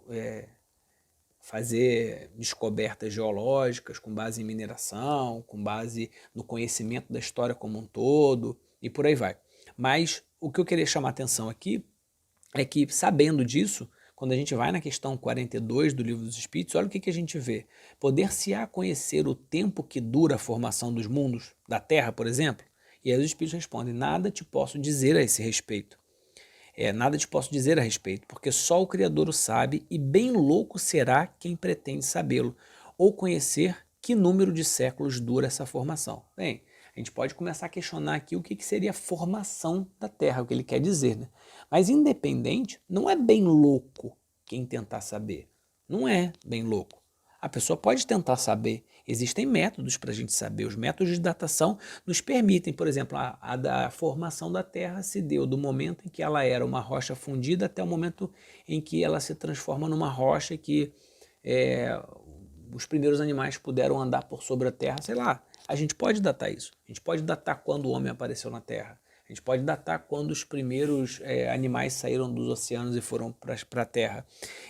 fazer descobertas geológicas com base em mineração, com base no conhecimento da história como um todo e por aí vai. Mas o que eu queria chamar a atenção aqui é que, sabendo disso, quando a gente vai na questão 42 do Livro dos Espíritos, olha o que a gente vê. Poder-se-á conhecer o tempo que dura a formação dos mundos, da Terra, por exemplo? E aí os Espíritos respondem, nada te posso dizer a esse respeito. Nada te posso dizer a respeito, porque só o Criador o sabe e bem louco será quem pretende sabê-lo, ou conhecer que número de séculos dura essa formação. Bem, a gente pode começar a questionar aqui o que seria a formação da Terra, o que ele quer dizer, né? Mas independente, não é bem louco quem tentar saber. Não é bem louco. A pessoa pode tentar saber. Existem métodos para a gente saber. Os métodos de datação nos permitem, por exemplo, a da formação da Terra se deu do momento em que ela era uma rocha fundida até o momento em que ela se transforma numa rocha que os primeiros animais puderam andar por sobre a Terra, sei lá. A gente pode datar isso. A gente pode datar quando o homem apareceu na Terra. A gente pode datar quando os primeiros animais saíram dos oceanos e foram para a Terra.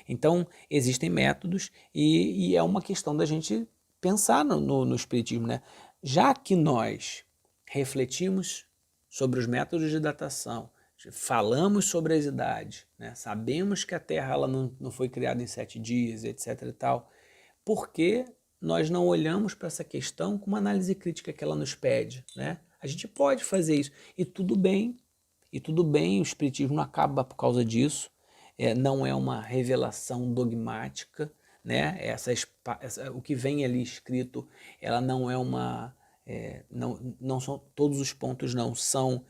Então, existem métodos e é uma questão da gente pensar no Espiritismo, né? Já que nós refletimos sobre os métodos de datação, falamos sobre as idades, né? Sabemos que a Terra ela não foi criada em 7 dias, etc. e tal, por que nós não olhamos para essa questão com uma análise crítica que ela nos pede, né? A gente pode fazer isso, e tudo bem, o Espiritismo não acaba por causa disso, não é uma revelação dogmática, né? O que vem ali escrito, ela não é uma, não são, todos os pontos não são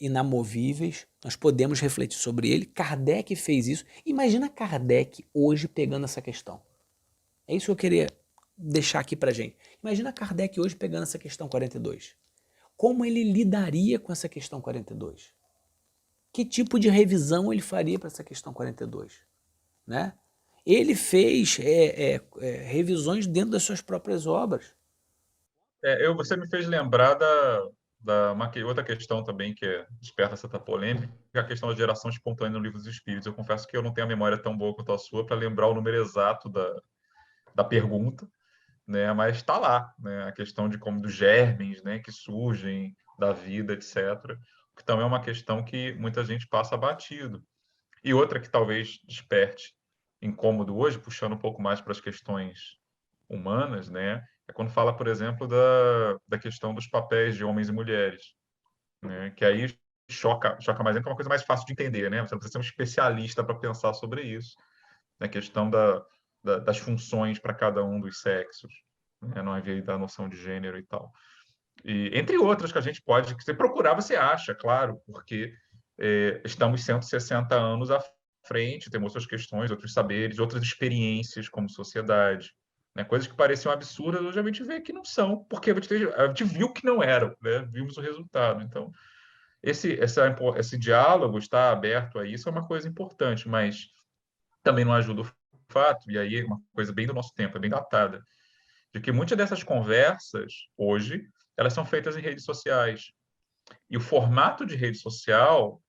inamovíveis, nós podemos refletir sobre ele. Kardec fez isso, imagina Kardec hoje pegando essa questão, é isso que eu queria deixar aqui pra gente. Imagina Kardec hoje pegando essa questão 42. Como ele lidaria com essa questão 42? Que tipo de revisão ele faria para essa questão 42? Né? Ele fez revisões dentro das suas próprias obras. Você me fez lembrar uma outra questão também que desperta certa polêmica, que é a questão da geração espontânea no Livro dos Espíritos. Eu confesso que eu não tenho a memória tão boa quanto a sua para lembrar o número exato da pergunta, né? Mas está lá, né? A questão de como dos germes, né, que surgem da vida, etc., que também é uma questão que muita gente passa batido. E outra que talvez desperte incômodo hoje, puxando um pouco mais para as questões humanas, né, é quando fala, por exemplo, da questão dos papéis de homens e mulheres, né, que aí choca mais, é uma coisa mais fácil de entender, né? Você não precisa ser um especialista para pensar sobre isso, na questão das funções para cada um dos sexos, né? Não havia da noção de gênero e tal. E, entre outras que a gente pode, que você procurar, você acha, claro, porque estamos 160 anos à frente, temos outras questões, outros saberes, outras experiências como sociedade, né? Coisas que pareciam absurdas, hoje a gente vê que não são, porque a gente viu que não eram, né? Vimos o resultado. Então, esse diálogo, estar aberto a isso é uma coisa importante, mas também não ajuda o fato, e aí é uma coisa bem do nosso tempo, é bem datada, de que muitas dessas conversas, hoje, elas são feitas em redes sociais. E o formato de rede social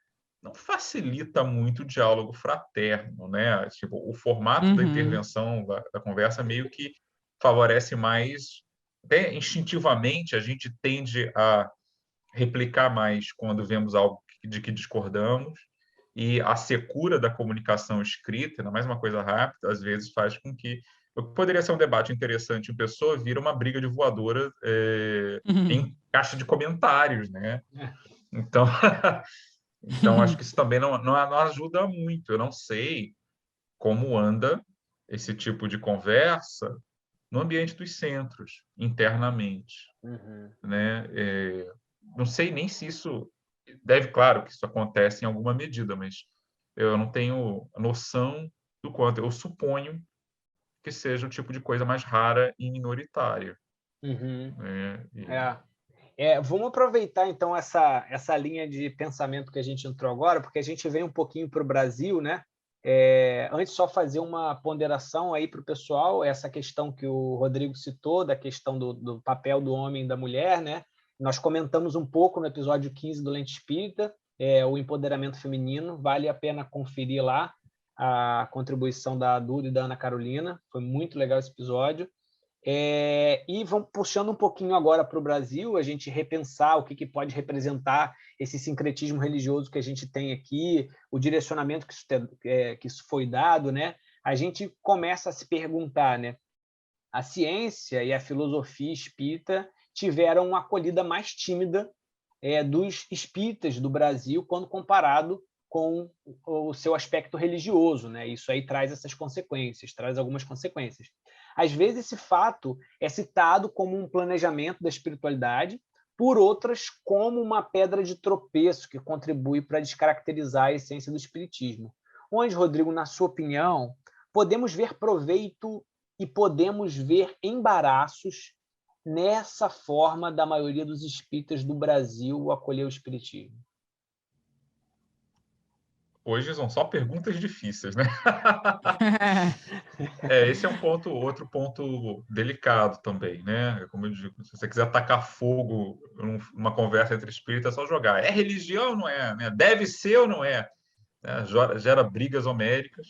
não facilita muito o diálogo fraterno, né? Tipo, o formato da Uhum. intervenção, da conversa, meio que favorece mais, até instintivamente, a gente tende a replicar mais quando vemos algo de que discordamos, e a secura da comunicação escrita, ainda mais uma coisa rápida, às vezes faz com que o que poderia ser um debate interessante em pessoa vira uma briga de voadora Uhum. em caixa de comentários, né? Então, então acho que isso também não ajuda muito. Eu não sei como anda esse tipo de conversa no ambiente dos centros, internamente, Uhum. né? Não sei nem se isso deve, claro, que isso acontece em alguma medida, mas eu não tenho noção do quanto. Eu suponho que seja o tipo de coisa mais rara e minoritária, Uhum. né? É. Vamos aproveitar então essa linha de pensamento que a gente entrou agora, porque a gente vem um pouquinho para o Brasil, né? Antes, só fazer uma ponderação aí para o pessoal, essa questão que o Rodrigo citou, da questão do papel do homem e da mulher, né? Nós comentamos um pouco no episódio 15 do Lente Espírita, o empoderamento feminino, vale a pena conferir lá a contribuição da Duda e da Ana Carolina, foi muito legal esse episódio. E vamos puxando um pouquinho agora para o Brasil, a gente repensar o que pode representar esse sincretismo religioso que a gente tem aqui, o direcionamento que isso foi dado, né? A gente começa a se perguntar, né? A ciência e a filosofia espírita tiveram uma acolhida mais tímida dos espíritas do Brasil quando comparado com o seu aspecto religioso, né? Isso aí traz essas consequências, traz algumas consequências. Às vezes esse fato é citado como um planejamento da espiritualidade, por outras como uma pedra de tropeço que contribui para descaracterizar a essência do espiritismo. Onde, Rodrigo, na sua opinião, podemos ver proveito e podemos ver embaraços nessa forma da maioria dos espíritas do Brasil acolher o espiritismo? Hoje são só perguntas difíceis, né? Esse é outro ponto delicado também, né? Como eu digo, se você quiser atacar fogo numa conversa entre espíritas, é só jogar. É religião ou não é? Né? Deve ser ou não é? Gera brigas homéricas.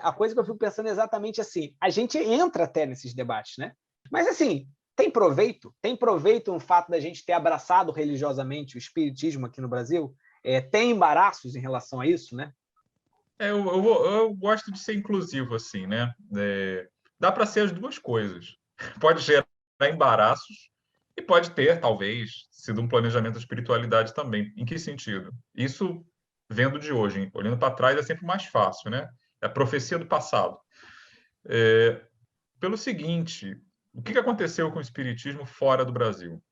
A coisa que eu fico pensando é exatamente assim, a gente entra até nesses debates, né? Mas assim, tem proveito? Tem proveito no fato da gente ter abraçado religiosamente o espiritismo aqui no Brasil? Tem embaraços em relação a isso, né? Eu gosto de ser inclusivo, assim, né? Dá para ser as duas coisas. Pode gerar embaraços e pode ter, talvez, sido um planejamento de espiritualidade também. Em que sentido? Isso vendo de hoje, hein? Olhando para trás é sempre mais fácil, né? É a profecia do passado. Pelo seguinte, o que aconteceu com o espiritismo fora do Brasil?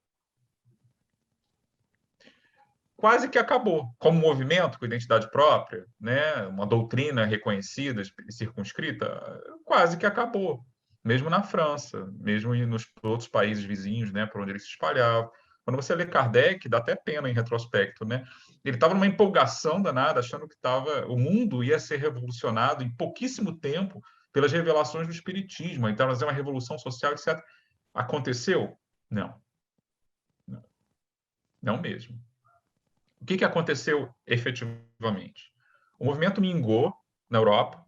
Quase que acabou. Como movimento com identidade própria, né? Uma doutrina reconhecida e circunscrita, quase que acabou. Mesmo na França, mesmo nos outros países vizinhos, né, por onde ele se espalhava. Quando você lê Kardec, dá até pena em retrospecto, né? Ele estava numa empolgação danada, achando que o mundo ia ser revolucionado em pouquíssimo tempo pelas revelações do espiritismo. Então, nós é uma revolução social, etc. Aconteceu? Não, não, não mesmo. O que aconteceu efetivamente? O movimento mingou na Europa,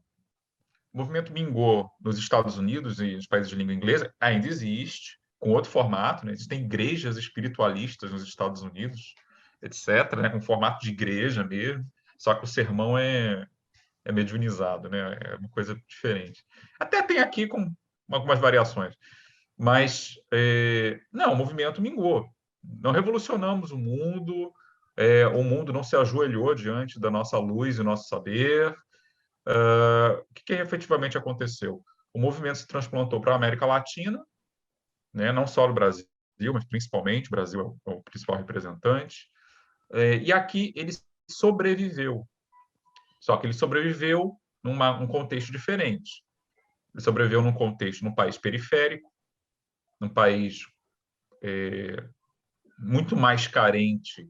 O movimento Mingo nos Estados Unidos e nos países de língua inglesa ainda existe, com outro formato, né? Existem igrejas espiritualistas nos Estados Unidos, etc., né? Com formato de igreja mesmo, só que o sermão é mediunizado, né? É uma coisa diferente. Até tem aqui com algumas variações, mas não, o movimento mingou. Não revolucionamos o mundo não se ajoelhou diante da nossa luz e nosso saber. O que efetivamente aconteceu? O movimento se transplantou para a América Latina, né? Não só no Brasil, mas principalmente o Brasil é o principal representante. E aqui ele sobreviveu. Só que ele sobreviveu num contexto diferente. Ele sobreviveu num país periférico, num país muito mais carente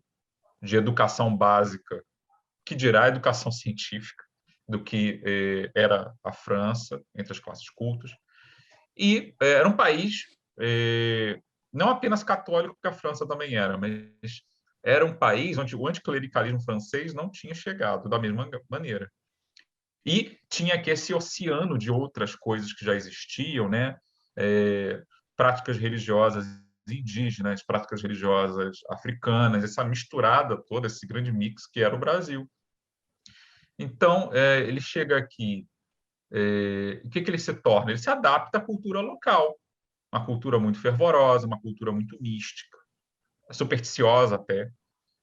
de educação básica, que dirá educação científica, do que era a França, entre as classes cultas. E era um país não apenas católico, que a França também era, mas era um país onde o anticlericalismo francês não tinha chegado da mesma maneira. E tinha aqui esse oceano de outras coisas que já existiam, né? Práticas religiosas indígenas, práticas religiosas africanas, essa misturada toda, esse grande mix que era o Brasil. Então, ele chega aqui, o que ele se torna? Ele se adapta à cultura local, uma cultura muito fervorosa, uma cultura muito mística, supersticiosa até,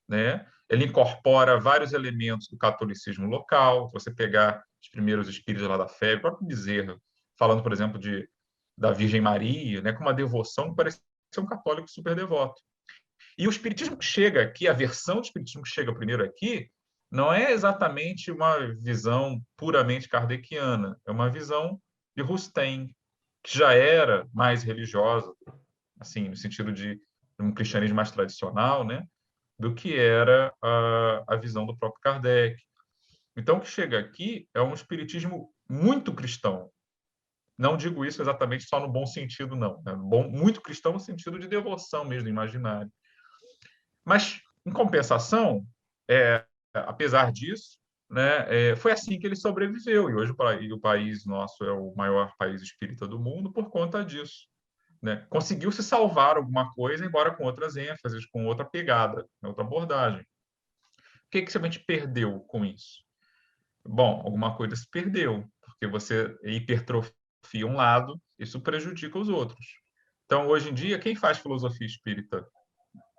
né? Ele incorpora vários elementos do catolicismo local. Se você pegar os primeiros espíritos lá da fé, o próprio Bezerra, falando, por exemplo, da Virgem Maria, né, com uma devoção que parecia ser um católico super devoto. E o espiritismo que chega aqui, a versão do espiritismo que chega primeiro aqui, não é exatamente uma visão puramente kardeciana, é uma visão de Rustem, que já era mais religiosa, assim, no sentido de um cristianismo mais tradicional, né, do que era a visão do próprio Kardec. Então, o que chega aqui é um espiritismo muito cristão. Não digo isso exatamente só no bom sentido, não. Né? Muito cristão no sentido de devoção mesmo, imaginário. Mas, em compensação, apesar disso, né, foi assim que ele sobreviveu. E hoje o país nosso é o maior país espírita do mundo por conta disso. Né? Conseguiu se salvar alguma coisa, embora com outras ênfases, com outra pegada, outra abordagem. O que a gente perdeu com isso? Bom, alguma coisa se perdeu, porque você hipertrofia um lado, isso prejudica os outros. Então, hoje em dia, quem faz filosofia espírita,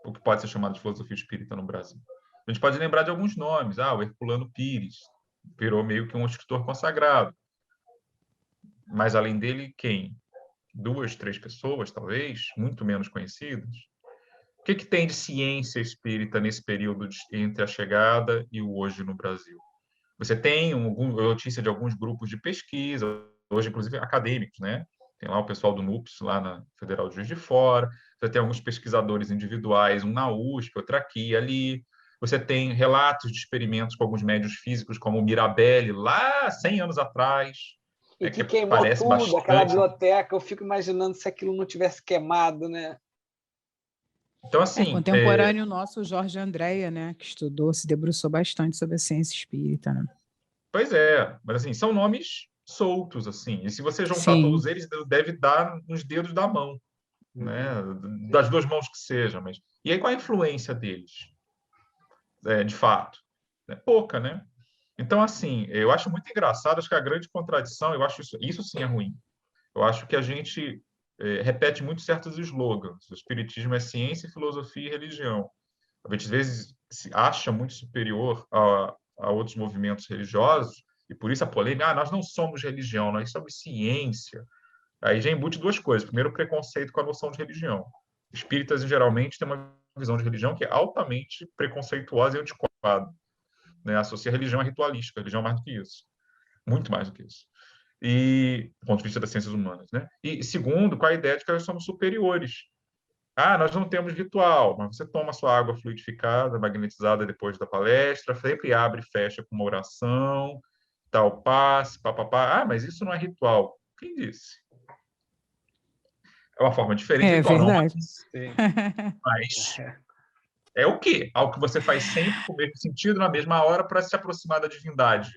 o que pode ser chamado de filosofia espírita no Brasil? A gente pode lembrar de alguns nomes. O Herculano Pires, virou meio que um escritor consagrado. Mas, além dele, quem? 2, 3 pessoas, talvez, muito menos conhecidas. O que tem de ciência espírita nesse período entre a chegada e o hoje no Brasil? Você tem notícia de alguns grupos de pesquisa, hoje, inclusive, acadêmicos, né? Tem lá o pessoal do NUPS, lá na Federal de Juiz de Fora. Você tem alguns pesquisadores individuais, um na USP, outro aqui e ali. Você tem relatos de experimentos com alguns médios físicos, como o Mirabelli, lá 100 anos atrás. E que queimou tudo, bastante. Aquela biblioteca. Eu fico imaginando se aquilo não tivesse queimado, né? Então, assim... contemporâneo nosso, Jorge Andréa, né? Que estudou, se debruçou bastante sobre a ciência espírita, né? Pois é, mas assim, são nomes soltos, assim. E se você juntar todos eles, deve dar nos dedos da mão, né? Das duas mãos que sejam. Mas... E aí, qual a influência deles? De fato? Pouca, né? Então, assim, eu acho muito engraçado, acho que a grande contradição, eu acho isso sim é ruim. Eu acho que a gente repete muito certos slogans. O espiritismo é ciência, filosofia e religião. A gente, às vezes, se acha muito superior a outros movimentos religiosos, e por isso a polêmica, nós não somos religião, nós somos ciência. Aí já embute duas coisas. Primeiro, o preconceito com a noção de religião. Espíritas, geralmente, têm uma visão de religião que é altamente preconceituosa e antiquada. Né? Associa a religião a ritualística, a religião mais do que isso. Muito mais do que isso. E, do ponto de vista das ciências humanas. Né? E, segundo, com a ideia de que nós somos superiores. Nós não temos ritual, mas você toma sua água fluidificada, magnetizada depois da palestra, sempre abre e fecha com uma oração, tal passe, papapá. Mas isso não é ritual. Quem disse? É uma forma diferente de ritual, verdade. Mas é o quê? Algo que você faz sempre com o mesmo sentido, na mesma hora, para se aproximar da divindade.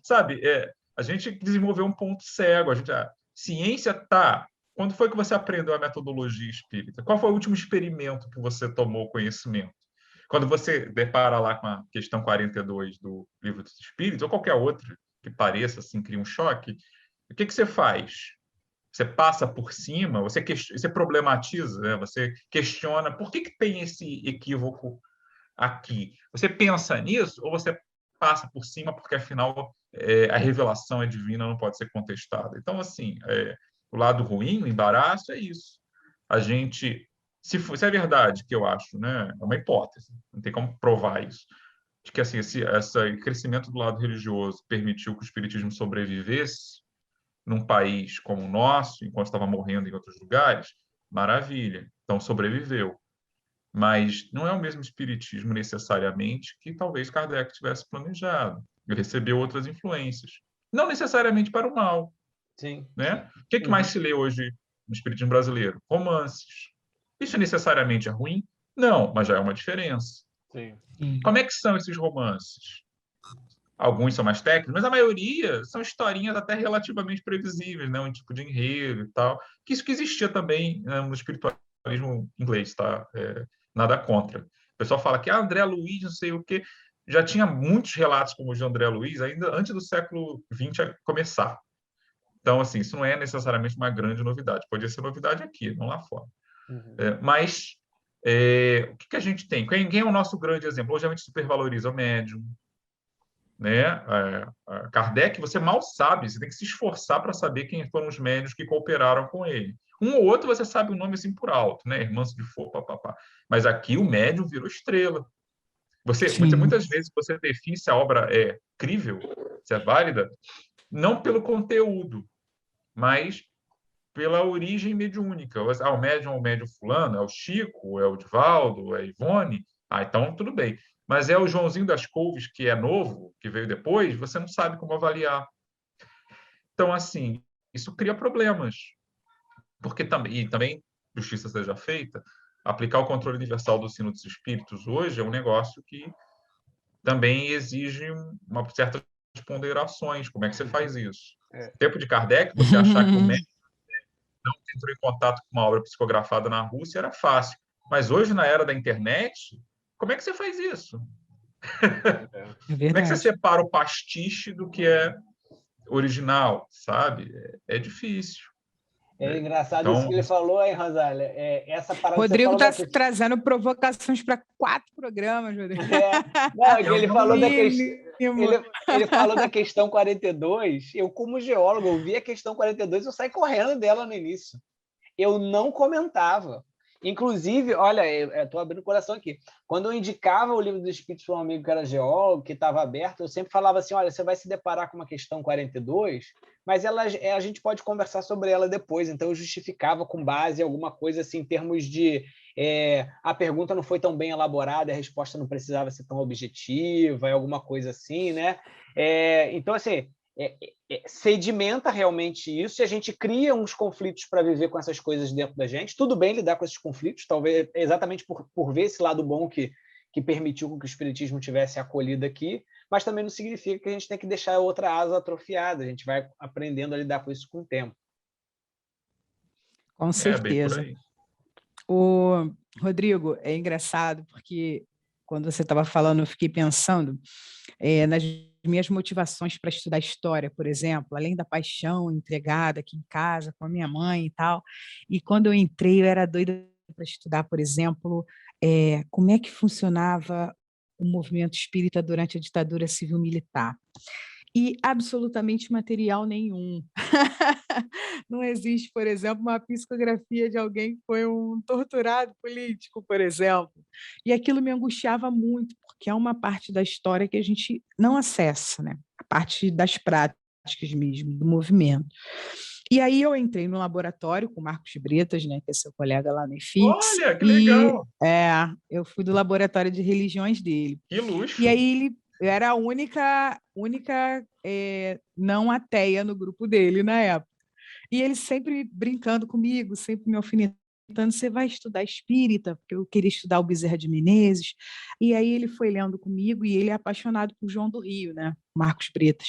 Sabe? A gente desenvolveu um ponto cego. A ciência tá. Quando foi que você aprendeu a metodologia espírita? Qual foi o último experimento que você tomou conhecimento? Quando você depara lá com a questão 42 do Livro dos Espíritos, ou qualquer outra que pareça, assim, cria um choque, o que você faz? Você passa por cima, você problematiza, né? Você questiona por que tem esse equívoco aqui. Você pensa nisso ou você passa por cima porque, afinal, a revelação é divina, não pode ser contestada. Então, assim, o lado ruim, o embaraço é isso. A gente, se é verdade, que eu acho, né, é uma hipótese, não tem como provar isso, de que assim, esse crescimento do lado religioso permitiu que o espiritismo sobrevivesse num país como o nosso, enquanto estava morrendo em outros lugares, maravilha. Então, sobreviveu. Mas não é o mesmo espiritismo necessariamente que talvez Kardec tivesse planejado. Ele recebeu outras influências. Não necessariamente para o mal. Sim. Né? O que mais se lê hoje no espiritismo brasileiro? Romances. Isso necessariamente é ruim? Não, mas já é uma diferença. Sim. Como é que são esses romances? Alguns são mais técnicos, mas a maioria são historinhas até relativamente previsíveis, né? Um tipo de enredo e tal. Que isso que existia também, né, no espiritualismo inglês, tá? Nada contra. O pessoal fala que André Luiz, não sei o quê. Já tinha muitos relatos como o de André Luiz, ainda antes do século XX começar. Então, assim, isso não é necessariamente uma grande novidade. Podia ser novidade aqui, não lá fora. Mas o que a gente tem? Quem é o nosso grande exemplo? Hoje a gente supervaloriza o médium. Né? Kardec, você mal sabe, você tem que se esforçar para saber quem foram os médios que cooperaram com ele. Um ou outro você sabe o nome assim por alto, né? Irmãos de Fogo, papapá. Mas aqui o médium virou estrela. Muitas vezes você define se a obra é crível, se é válida, não pelo conteúdo, mas pela origem mediúnica. O médium é o médium fulano, é o Chico, é o Divaldo, é a Ivone. Então tudo bem. Mas é o Joãozinho das Couves, que é novo, que veio depois, você não sabe como avaliar. Então, assim, isso cria problemas. Porque também, justiça seja feita, aplicar o controle universal do sino dos espíritos hoje é um negócio que também exige uma certas ponderações. Como é que você faz isso? No tempo de Kardec, você achar que o médium não entrou em contato com uma obra psicografada na Rússia era fácil. Mas hoje, na era da internet, como é que você faz isso? Como é que você separa o pastiche do que é original, sabe? É difícil. É engraçado então, isso que ele falou, hein, Rosália? Essa parada Rodrigo está trazendo provocações para 4 programas, Rodrigo. Não, que ele falou da questão. Ele falou da questão 42. Eu, como geólogo, eu vi a questão 42, eu saí correndo dela no início. Eu não comentava. Inclusive, olha, eu estou abrindo o coração aqui. Quando eu indicava o Livro dos Espíritos para um amigo que era geólogo, que estava aberto, eu sempre falava assim, olha, você vai se deparar com uma questão 42, mas a gente pode conversar sobre ela depois. Então, eu justificava com base em alguma coisa assim, em termos de a pergunta não foi tão bem elaborada, a resposta não precisava ser tão objetiva, alguma coisa assim, né? Então, assim, sedimenta realmente isso e a gente cria uns conflitos para viver com essas coisas dentro da gente. Tudo bem lidar com esses conflitos, talvez exatamente por ver esse lado bom que permitiu que o espiritismo tivesse acolhido aqui, mas também não significa que a gente tem que deixar a outra asa atrofiada. A gente vai aprendendo a lidar com isso com o tempo. Com certeza. Bem por aí. O Rodrigo, é engraçado porque quando você estava falando, eu fiquei pensando nas minhas motivações para estudar história, por exemplo, além da paixão entregada aqui em casa com a minha mãe e tal. E quando eu entrei, eu era doida para estudar, por exemplo, como é que funcionava o movimento espírita durante a ditadura civil-militar. E absolutamente material nenhum. Não existe, por exemplo, uma psicografia de alguém que foi um torturado político, por exemplo. E aquilo me angustiava muito, porque é uma parte da história que a gente não acessa, né? A parte das práticas mesmo, do movimento. E aí eu entrei no laboratório com o Marcos Bretas, né, que é seu colega lá no IFIX. Olha, que legal! Eu fui do laboratório de religiões dele. Que luxo! E aí eu era a única não ateia no grupo dele na época. E ele sempre brincando comigo, sempre me alfinetando, você vai estudar espírita? Porque eu queria estudar o Bezerra de Menezes. E aí ele foi lendo comigo e ele é apaixonado por João do Rio, né? Marcos Bretas.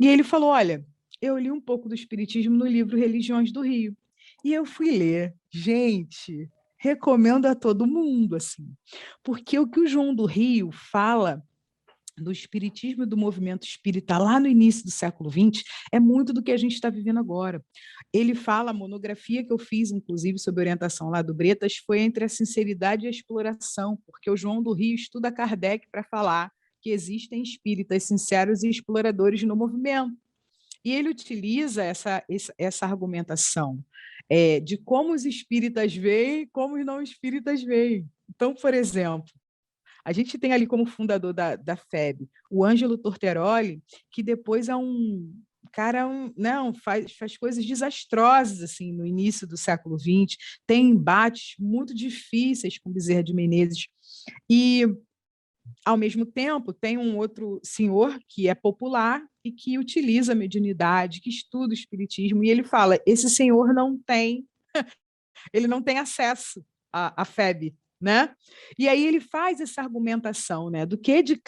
E ele falou, olha, eu li um pouco do espiritismo no livro Religiões do Rio. E eu fui ler. Gente, recomendo a todo mundo, assim. Porque o que o João do Rio fala do espiritismo e do movimento espírita lá no início do século XX é muito do que a gente está vivendo agora. Ele fala, a monografia que eu fiz, inclusive, sob orientação lá do Bretas, foi entre a sinceridade e a exploração, porque o João do Rio estuda Kardec para falar que existem espíritas sinceros e exploradores no movimento. E ele utiliza essa argumentação de como os espíritas veem e como os não espíritas veem. Então, por exemplo, a gente tem ali como fundador da FEB o Ângelo Torteroli, que depois é um cara, faz coisas desastrosas assim, no início do século XX, tem embates muito difíceis com Bezerra de Menezes. E, ao mesmo tempo, tem um outro senhor que é popular e que utiliza a mediunidade, que estuda o espiritismo, e ele fala, esse senhor ele não tem acesso à FEB, né? E aí ele faz essa argumentação, né, do que de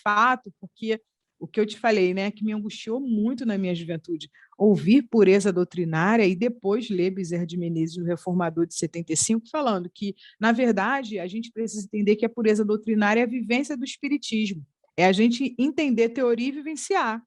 fato, porque o que eu te falei, né, que me angustiou muito na minha juventude, ouvir pureza doutrinária e depois ler Bezerra de Menezes, o Reformador de 75, falando que, na verdade, a gente precisa entender que a pureza doutrinária é a vivência do espiritismo, é a gente entender teoria e vivenciar.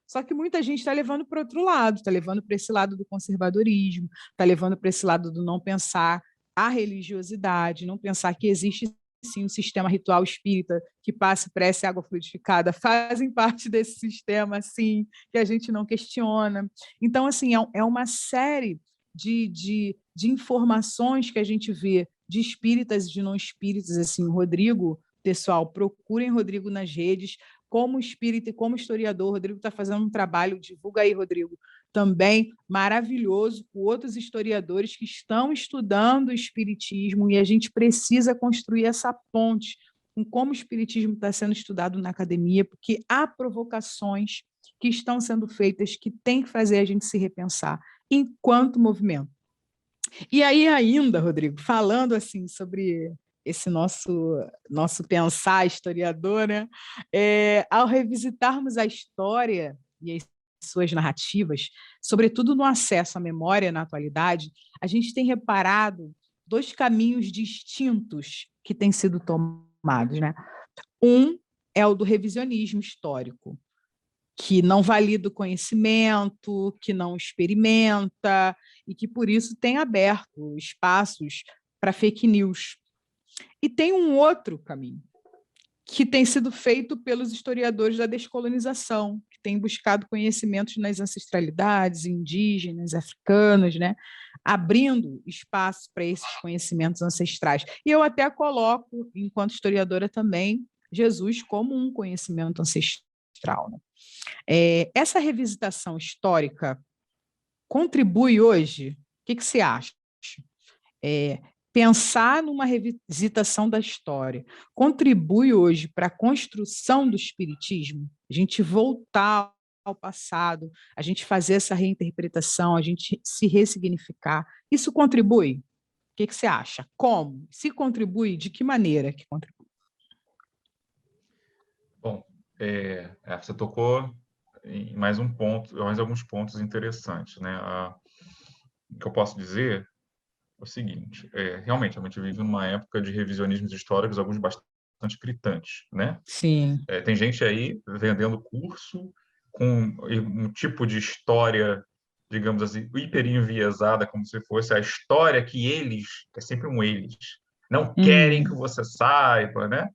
Só que muita gente está levando para outro lado, está levando para esse lado do conservadorismo, está levando para esse lado do não pensar a religiosidade, não pensar que existe sim um sistema ritual espírita que passe, prece, água fluidificada, fazem parte desse sistema, sim, que a gente não questiona. Então, assim, é uma série de informações que a gente vê de espíritas e de não espíritas, assim, Rodrigo, pessoal, procurem Rodrigo nas redes, como espírita e como historiador, o Rodrigo está fazendo um trabalho, divulga aí, Rodrigo, também maravilhoso, com outros historiadores que estão estudando o espiritismo, e a gente precisa construir essa ponte com como o espiritismo está sendo estudado na academia, porque há provocações que estão sendo feitas que têm que fazer a gente se repensar enquanto movimento. E aí ainda, Rodrigo, falando assim sobre esse nosso pensar historiador, né? Ao revisitarmos a história e as suas narrativas, sobretudo no acesso à memória na atualidade, a gente tem reparado dois caminhos distintos que têm sido tomados, né? Um é o do revisionismo histórico, que não valida o conhecimento, que não experimenta e que, por isso, tem aberto espaços para fake news. E tem um outro caminho, que tem sido feito pelos historiadores da descolonização, que têm buscado conhecimentos nas ancestralidades indígenas, africanas, né? Abrindo espaço para esses conhecimentos ancestrais. E eu até coloco, enquanto historiadora também, Jesus como um conhecimento ancestral, né? Essa revisitação histórica contribui hoje? O que você acha? Pensar numa revisitação da história contribui hoje para a construção do espiritismo? A gente voltar ao passado, a gente fazer essa reinterpretação, a gente se ressignificar. Isso contribui? O que você acha? Como? Se contribui, de que maneira que contribui? Bom, você tocou em mais alguns pontos interessantes, né? O que eu posso dizer é o seguinte: realmente a gente vive numa época de revisionismos históricos, alguns bastante gritantes, né? Sim. Tem gente aí vendendo curso com um tipo de história, digamos assim, hiper enviesada, como se fosse a história que eles, é sempre um eles, não querem que você saiba, né?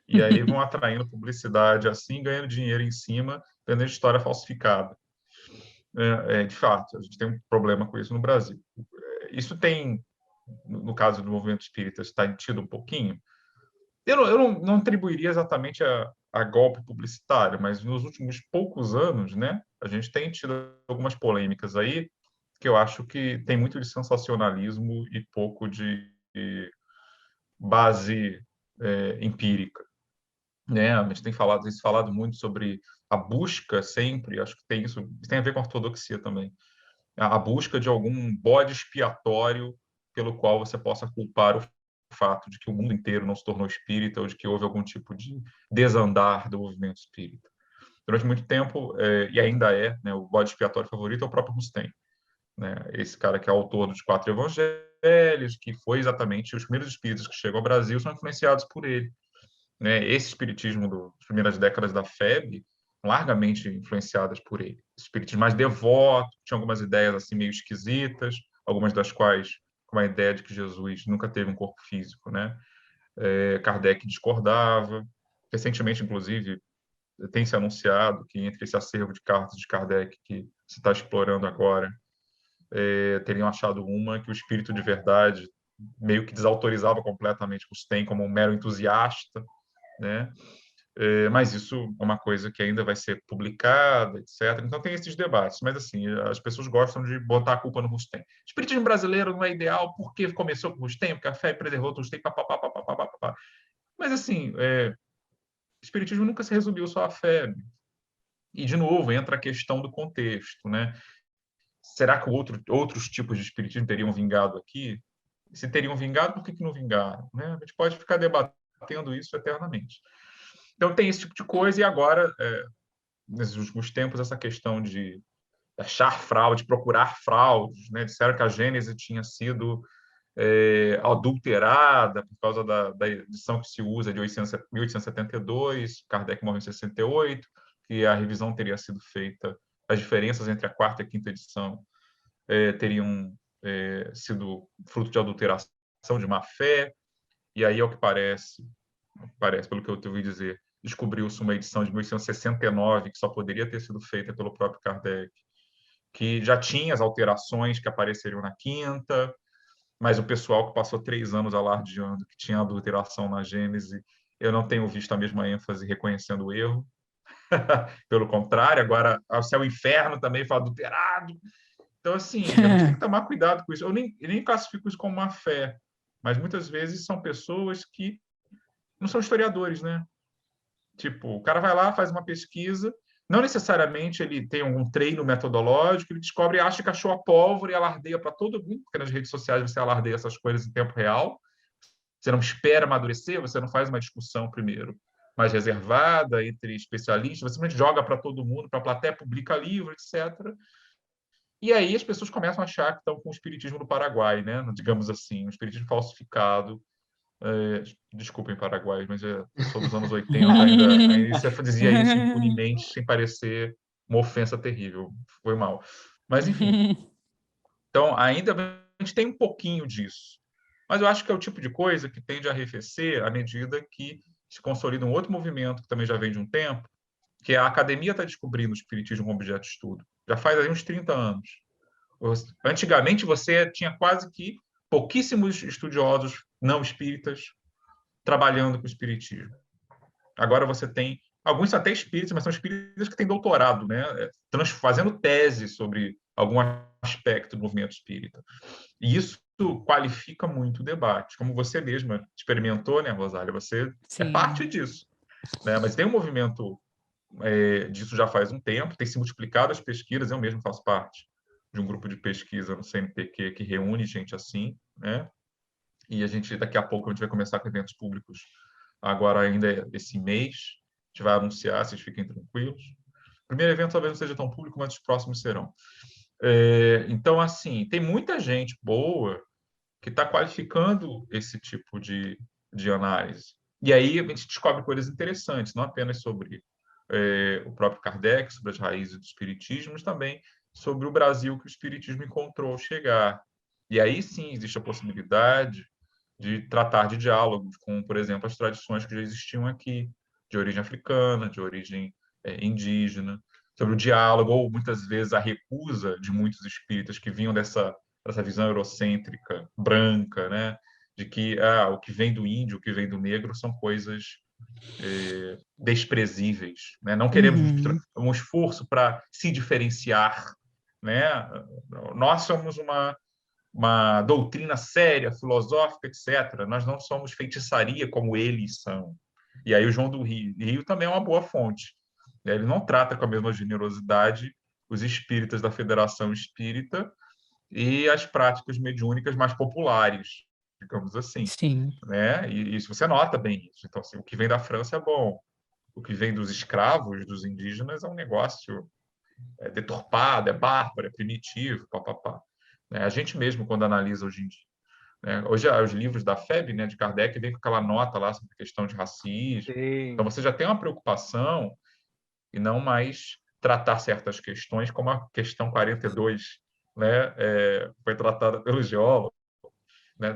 E aí vão atraindo publicidade assim, ganhando dinheiro em cima, vendendo história falsificada. De fato, a gente tem um problema com isso no Brasil. Isso tem, no caso do movimento espírita, está tido um pouquinho. Eu não atribuiria exatamente a golpe publicitário, mas nos últimos poucos anos, né, a gente tem tido algumas polêmicas aí que eu acho que tem muito de sensacionalismo e pouco de base empírica. Né? A gente tem falado muito sobre a busca sempre, acho que tem a ver com a ortodoxia também, a busca de algum bode expiatório pelo qual você possa culpar o fato de que o mundo inteiro não se tornou espírita ou de que houve algum tipo de desandar do movimento espírita. Durante muito tempo, e ainda é, né, o bode expiatório favorito é o próprio Rustem, né? Esse cara que é autor dos 4 Evangelhos, que foi exatamente os primeiros espíritas que chegam ao Brasil são influenciados por ele, né? Esse espiritismo das primeiras décadas da FEB, largamente influenciadas por ele. Espiritismo mais devoto, tinha algumas ideias assim meio esquisitas, algumas das quais com a ideia de que Jesus nunca teve um corpo físico, né? Kardec discordava. Recentemente, inclusive, tem se anunciado que entre esse acervo de cartas de Kardec que se está explorando agora, teriam achado uma que o espírito de verdade meio que desautorizava completamente Rustem como um mero entusiasta, né? Mas isso é uma coisa que ainda vai ser publicada, etc. Então tem esses debates, mas assim, as pessoas gostam de botar a culpa no Rustem. O espiritismo brasileiro não é ideal porque começou com o Rustem, porque a fé preservou o Rustem, papapá, papapá, papapá. Mas assim, o espiritismo nunca se resumiu só à fé. E, de novo, entra a questão do contexto, né? Será que outros tipos de espiritismo teriam vingado aqui? Se teriam vingado, por que não vingaram? Né? A gente pode ficar debatendo isso eternamente. Então, tem esse tipo de coisa, e agora, nesses últimos tempos, essa questão de achar fraude, procurar fraudes, né? Disseram que a Gênese tinha sido adulterada por causa da edição que se usa de 1872, Kardec morreu em 68, que a revisão teria sido feita, as diferenças entre a quarta e a quinta edição teriam sido fruto de adulteração, de má fé, e aí, ao que parece, pelo que eu ouvi dizer, descobriu-se uma edição de 1869 que só poderia ter sido feita pelo próprio Kardec, que já tinha as alterações que apareceriam na quinta, mas o pessoal que passou 3 anos alardeando que tinha adulteração na Gênese, eu não tenho visto a mesma ênfase reconhecendo o erro. Pelo contrário, agora o céu e o inferno também foi adulterado. Então, assim, a gente tem que tomar cuidado com isso. Eu nem classifico isso como uma fé, mas muitas vezes são pessoas que não são historiadores, né? Tipo, o cara vai lá, faz uma pesquisa, não necessariamente ele tem algum treino metodológico, ele descobre e acha que achou a pólvora e alardeia para todo mundo, porque nas redes sociais você alardeia essas coisas em tempo real. Você não espera amadurecer, você não faz uma discussão primeiro mais reservada entre especialistas, você simplesmente joga para todo mundo, para a plateia, publica livro, etc. E aí as pessoas começam a achar que estão com o espiritismo do Paraguai, né? Digamos assim, um espiritismo falsificado. Desculpem, Paraguai, mas eu sou dos anos 80, ainda você dizia isso impunemente, sem parecer uma ofensa terrível. Foi mal. Mas, enfim. Então, ainda a gente tem um pouquinho disso. Mas eu acho que é o tipo de coisa que tende a arrefecer à medida que se consolida um outro movimento, que também já vem de um tempo, que a academia está descobrindo o espiritismo como objeto de estudo. Já faz aí uns 30 anos. Antigamente, você tinha quase que pouquíssimos estudiosos não espíritas trabalhando com o espiritismo. Agora você tem alguns são até espíritas, mas são espíritas que têm doutorado, né? Fazendo tese sobre algum aspecto do movimento espírita. E isso qualifica muito o debate. Como você mesma experimentou, né, Rosália? Você Sim. é parte disso. Né? Mas tem um movimento disso já faz um tempo, tem se multiplicado as pesquisas, eu mesmo faço parte de um grupo de pesquisa no CNPq que reúne gente assim, né? E a gente, daqui a pouco, a gente vai começar com eventos públicos, agora ainda esse mês, a gente vai anunciar, vocês fiquem tranquilos. O primeiro evento talvez não seja tão público, mas os próximos serão. Então, assim, tem muita gente boa que está qualificando esse tipo de análise. E aí a gente descobre coisas interessantes, não apenas sobre o próprio Kardec, sobre as raízes do espiritismo, mas também sobre o Brasil que o espiritismo encontrou ao chegar. E aí sim existe a possibilidade de tratar de diálogos com, por exemplo, as tradições que já existiam aqui, de origem africana, de origem indígena, sobre o diálogo, ou muitas vezes a recusa de muitos espíritas que vinham dessa visão eurocêntrica, branca, né? De que o que vem do índio, o que vem do negro são coisas desprezíveis, né? Não queremos um esforço para se diferenciar, né? Nós somos uma doutrina séria, filosófica, etc. Nós não somos feitiçaria como eles são. E aí o João do Rio também é uma boa fonte. Ele não trata com a mesma generosidade os espíritas da Federação Espírita e as práticas mediúnicas mais populares, digamos assim, Sim. né? E isso você nota bem isso. Então, assim, o que vem da França é bom, o que vem dos escravos, dos indígenas, é um negócio deturpado, é bárbaro, é primitivo, papapá. Né? A gente mesmo, quando analisa hoje em dia, né? Hoje, os livros da FEB, né, de Kardec, vem com aquela nota lá sobre a questão de racismo. Então, Sim. você já tem uma preocupação e não mais tratar certas questões como a questão 42, né, foi tratada pelo geólogo. Né?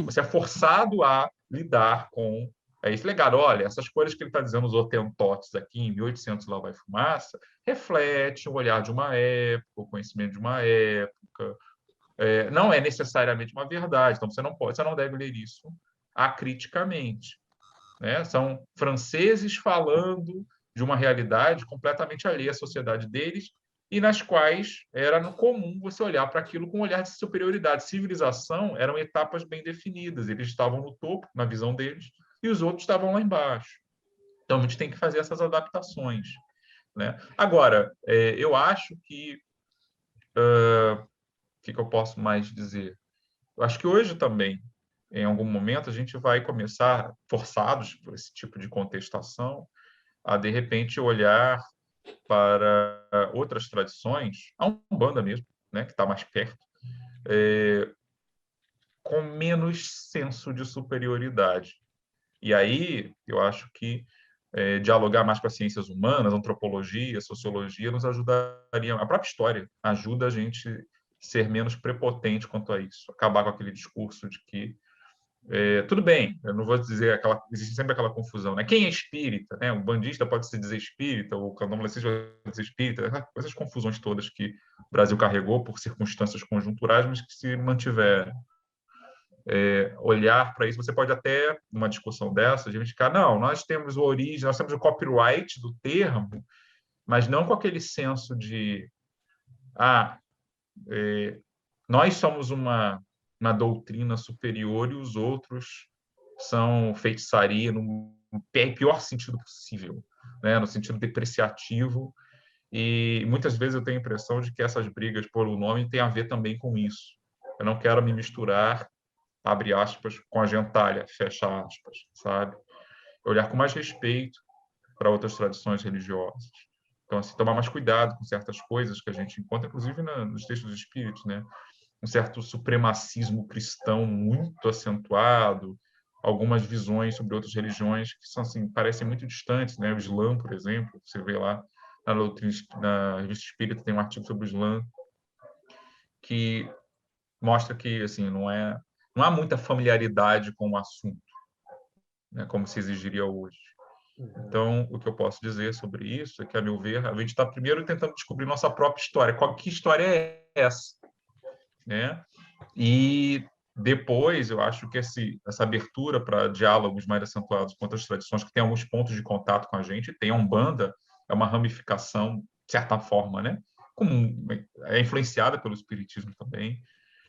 Você é forçado a lidar com esse legado. Olha, essas coisas que ele está dizendo, os hotentotes aqui em 1800 lá vai fumaça, reflete o olhar de uma época, o conhecimento de uma época. Não é necessariamente uma verdade, então você não deve ler isso acriticamente. Né? São franceses falando de uma realidade completamente alheia à sociedade deles e nas quais era no comum você olhar para aquilo com um olhar de superioridade. Civilização eram etapas bem definidas, eles estavam no topo, na visão deles, e os outros estavam lá embaixo. Então, a gente tem que fazer essas adaptações. Né? Agora, eu acho que... O que eu posso mais dizer? Eu acho que hoje também, em algum momento, a gente vai começar, forçados por esse tipo de contestação, a, de repente, olhar para outras tradições, a Umbanda mesmo, né, que está mais perto, com menos senso de superioridade. E aí, eu acho que dialogar mais com as ciências humanas, antropologia, sociologia, nos ajudaria. A própria história ajuda a gente ser menos prepotente quanto a isso, acabar com aquele discurso de que tudo bem, eu não vou dizer existe sempre aquela confusão, né? Quem é espírita, né? O bandista pode se dizer espírita, o candomblessista pode dizer espírita, essas confusões todas que o Brasil carregou por circunstâncias conjunturais, mas que se mantiveram. Olhar para isso, você pode até, numa discussão dessa, a gente ficar, não, nós temos origem, nós temos o copyright do termo, mas não com aquele senso de, nós somos uma doutrina superior e os outros são feitiçaria no pior sentido possível, né? No sentido depreciativo. E muitas vezes eu tenho a impressão de que essas brigas por o nome têm a ver também com isso. Eu não quero me misturar, abre aspas, com a gentalha, fecha aspas, sabe? Olhar com mais respeito para outras tradições religiosas. Então, assim, tomar mais cuidado com certas coisas que a gente encontra, inclusive nos textos dos espíritos, né? Um certo supremacismo cristão muito acentuado, algumas visões sobre outras religiões que são assim, parecem muito distantes, né? O Islã, por exemplo, você vê lá na Revista Espírita tem um artigo sobre o Islã que mostra que assim não há muita familiaridade com o assunto, né? Como se exigiria hoje. Então, o que eu posso dizer sobre isso é que, a meu ver, a gente está primeiro tentando descobrir nossa própria história. Que história é essa? Né? E depois, eu acho que essa abertura para diálogos mais acentuados com outras tradições que têm alguns pontos de contato com a gente, tem a Umbanda, é uma ramificação, de certa forma, né? É influenciada pelo Espiritismo também,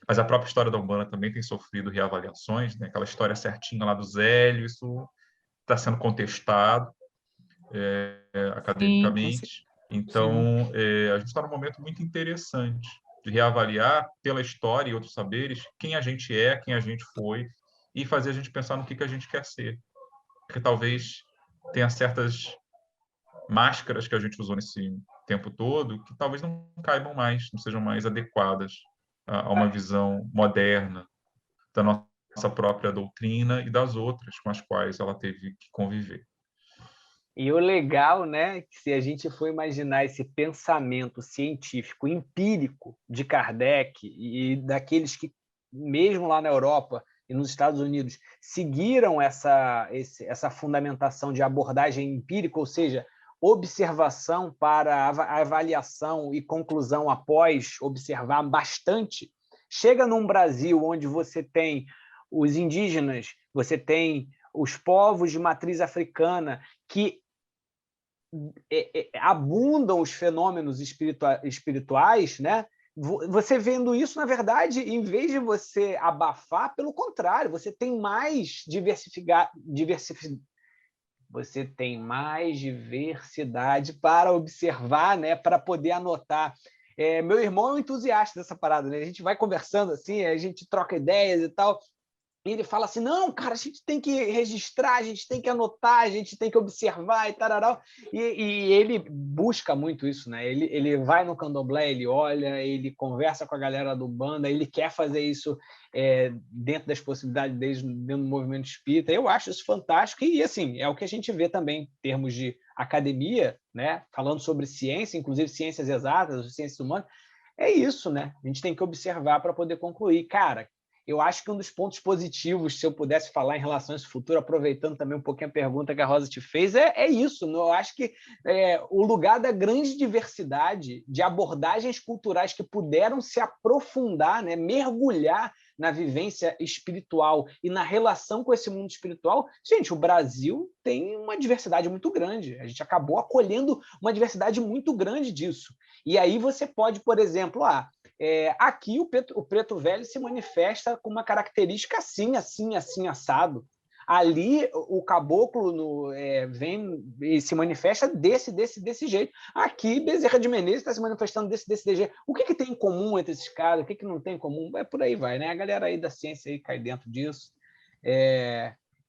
mas a própria história da Umbanda também tem sofrido reavaliações, né? Aquela história certinha lá do Zélio, isso está sendo contestado Sim, academicamente. sim. Então, a gente está num momento muito interessante de reavaliar pela história e outros saberes quem a gente é, quem a gente foi, e fazer a gente pensar no que a gente quer ser. Porque talvez tenha certas máscaras que a gente usou nesse tempo todo que talvez não caibam mais, não sejam mais adequadas a uma visão moderna da nossa própria doutrina e das outras com as quais ela teve que conviver. E o legal, né, que se a gente for imaginar esse pensamento científico empírico de Kardec e daqueles que, mesmo lá na Europa e nos Estados Unidos, seguiram essa fundamentação de abordagem empírica, ou seja, observação para avaliação e conclusão após observar bastante, chega num Brasil onde você tem os indígenas, você tem os povos de matriz africana que abundam os fenômenos espirituais, né? Você vendo isso, na verdade, em vez de você abafar, pelo contrário, você tem mais você tem mais diversidade para observar, né? Para poder anotar. Meu irmão é um entusiasta dessa parada, né? A gente vai conversando assim, a gente troca ideias e tal. E ele fala assim, não, cara, a gente tem que registrar, a gente tem que anotar, a gente tem que observar e tararau. E ele busca muito isso, né? Ele vai no candomblé, ele olha, ele conversa com a galera do banda, ele quer fazer isso dentro das possibilidades deles, dentro do movimento espírita. Eu acho isso fantástico e, assim, é o que a gente vê também em termos de academia, né? Falando sobre ciência, inclusive ciências exatas, ciências humanas. É isso, né? A gente tem que observar para poder concluir. Cara, eu acho que um dos pontos positivos, se eu pudesse falar em relação a esse futuro, aproveitando também um pouquinho a pergunta que a Rosa te fez, é isso. Eu acho que o lugar da grande diversidade de abordagens culturais que puderam se aprofundar, né, mergulhar na vivência espiritual e na relação com esse mundo espiritual, gente, o Brasil tem uma diversidade muito grande. A gente acabou acolhendo uma diversidade muito grande disso. E aí você pode, por exemplo, aqui o preto velho se manifesta com uma característica assim, assim, assim, assado. Ali o caboclo vem e se manifesta desse jeito. Aqui Bezerra de Menezes está se manifestando desse jeito. O que tem em comum entre esses caras? O que não tem em comum? Por aí vai, né? A galera aí da ciência aí cai dentro disso.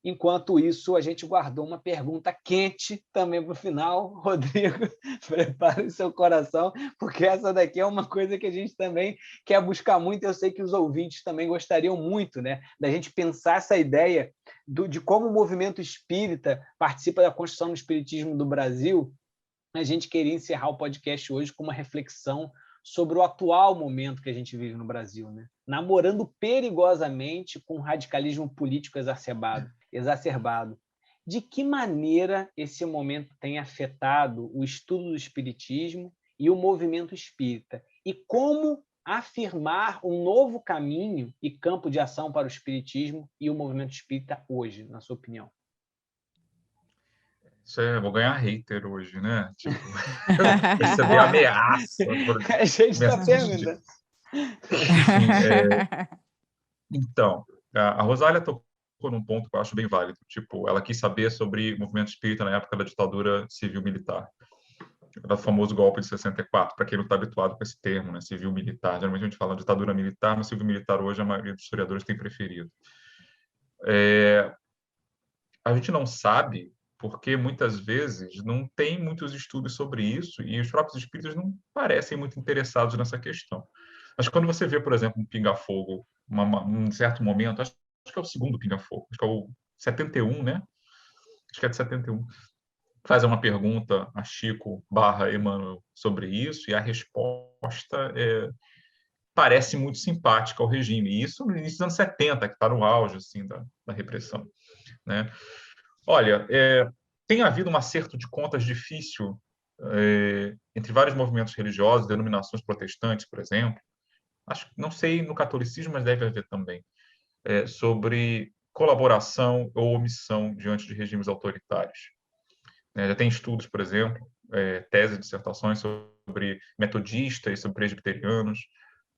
Enquanto isso, a gente guardou uma pergunta quente também para o final. Rodrigo, prepare o seu coração, porque essa daqui é uma coisa que a gente também quer buscar muito. Eu sei que os ouvintes também gostariam muito, né, da gente pensar essa ideia de como o movimento espírita participa da construção do espiritismo do Brasil. A gente queria encerrar o podcast hoje com uma reflexão sobre o atual momento que a gente vive no Brasil, né? Namorando perigosamente com o radicalismo político exacerbado. De que maneira esse momento tem afetado o estudo do espiritismo e o movimento espírita? E como afirmar um novo caminho e campo de ação para o espiritismo e o movimento espírita hoje, na sua opinião? Vou ganhar hater hoje, né? Tipo, receber ameaça. A gente está terminando. Enfim, então, a Rosália tocou num ponto que eu acho bem válido. Tipo, ela quis saber sobre o movimento espírita na época da ditadura civil-militar, do famoso golpe de 64, para quem não está habituado com esse termo, né? Civil-militar. Geralmente a gente fala ditadura militar, mas civil-militar hoje a maioria dos historiadores tem preferido. A gente não sabe porque muitas vezes não tem muitos estudos sobre isso e os próprios espíritas não parecem muito interessados nessa questão. Mas quando você vê, por exemplo, um pinga-fogo, um certo momento, acho que é o segundo pinga-fogo, acho que é o 71, né? Acho que é de 71. Faz uma pergunta a Chico/Emmanuel sobre isso e a resposta parece muito simpática ao regime. E isso no início dos anos 70, que está no auge assim, da repressão, né? Olha, tem havido um acerto de contas difícil entre vários movimentos religiosos, denominações protestantes, por exemplo. Não sei no catolicismo, mas deve haver também, sobre colaboração ou omissão diante de regimes autoritários. Já tem estudos, por exemplo, tese, dissertações sobre metodistas, sobre presbiterianos.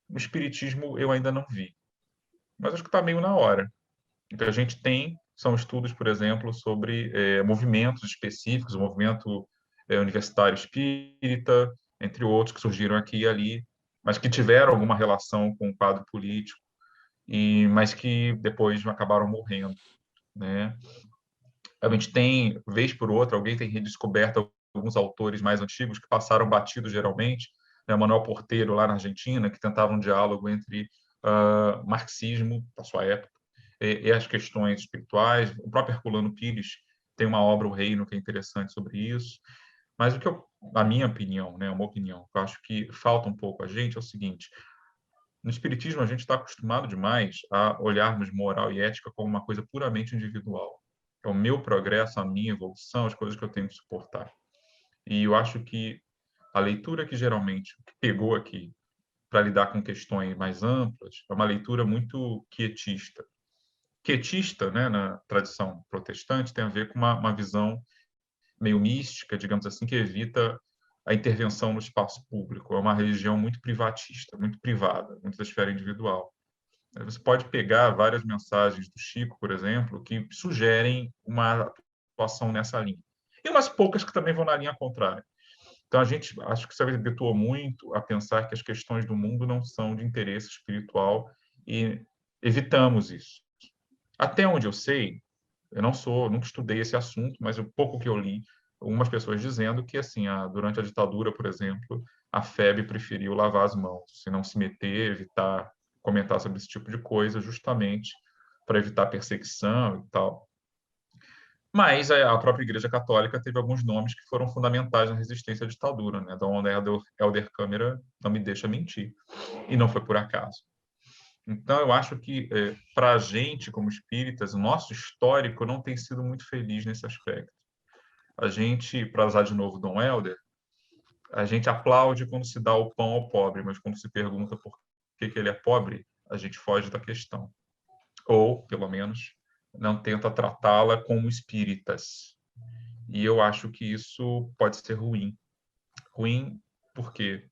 No espiritismo eu ainda não vi, mas acho que está meio na hora. O que a gente tem são estudos, por exemplo, sobre movimentos específicos, o movimento universitário espírita, entre outros, que surgiram aqui e ali, mas que tiveram alguma relação com o quadro político, mas que depois acabaram morrendo, né? A gente tem, vez por outra, alguém tem redescoberto alguns autores mais antigos que passaram batidos geralmente, né? Manuel Porteiro, lá na Argentina, que tentava um diálogo entre marxismo, da sua época, e as questões espirituais. O próprio Herculano Pires tem uma obra, O Reino, que é interessante sobre isso. Mas a minha opinião, né, uma opinião, que eu acho que falta um pouco a gente, é o seguinte: no espiritismo a gente está acostumado demais a olharmos moral e ética como uma coisa puramente individual. É o meu progresso, a minha evolução, as coisas que eu tenho que suportar. E eu acho que a leitura que geralmente pegou aqui para lidar com questões mais amplas é uma leitura muito quietista. Quietista, né, na tradição protestante, tem a ver com uma visão meio mística, digamos assim, que evita a intervenção no espaço público. É uma religião muito privatista, muito privada, muito da esfera individual. Você pode pegar várias mensagens do Chico, por exemplo, que sugerem uma atuação nessa linha. E umas poucas que também vão na linha contrária. Então, a gente acho que se habituou muito a pensar que as questões do mundo não são de interesse espiritual e evitamos isso. Até onde eu sei, eu nunca estudei esse assunto, mas o pouco que eu li, algumas pessoas dizendo que, assim, durante a ditadura, por exemplo, a FEB preferiu lavar as mãos, se não se meter, evitar comentar sobre esse tipo de coisa, justamente para evitar perseguição e tal. Mas a própria Igreja Católica teve alguns nomes que foram fundamentais na resistência à ditadura, né? Dom Helder Câmara não me deixa mentir, e não foi por acaso. Então, eu acho que, para a gente, como espíritas, o nosso histórico não tem sido muito feliz nesse aspecto. A gente, para usar de novo Dom Helder, a gente aplaude quando se dá o pão ao pobre, mas quando se pergunta por que ele é pobre, a gente foge da questão. Ou, pelo menos, não tenta tratá-la como espíritas. E eu acho que isso pode ser ruim. Ruim por quê?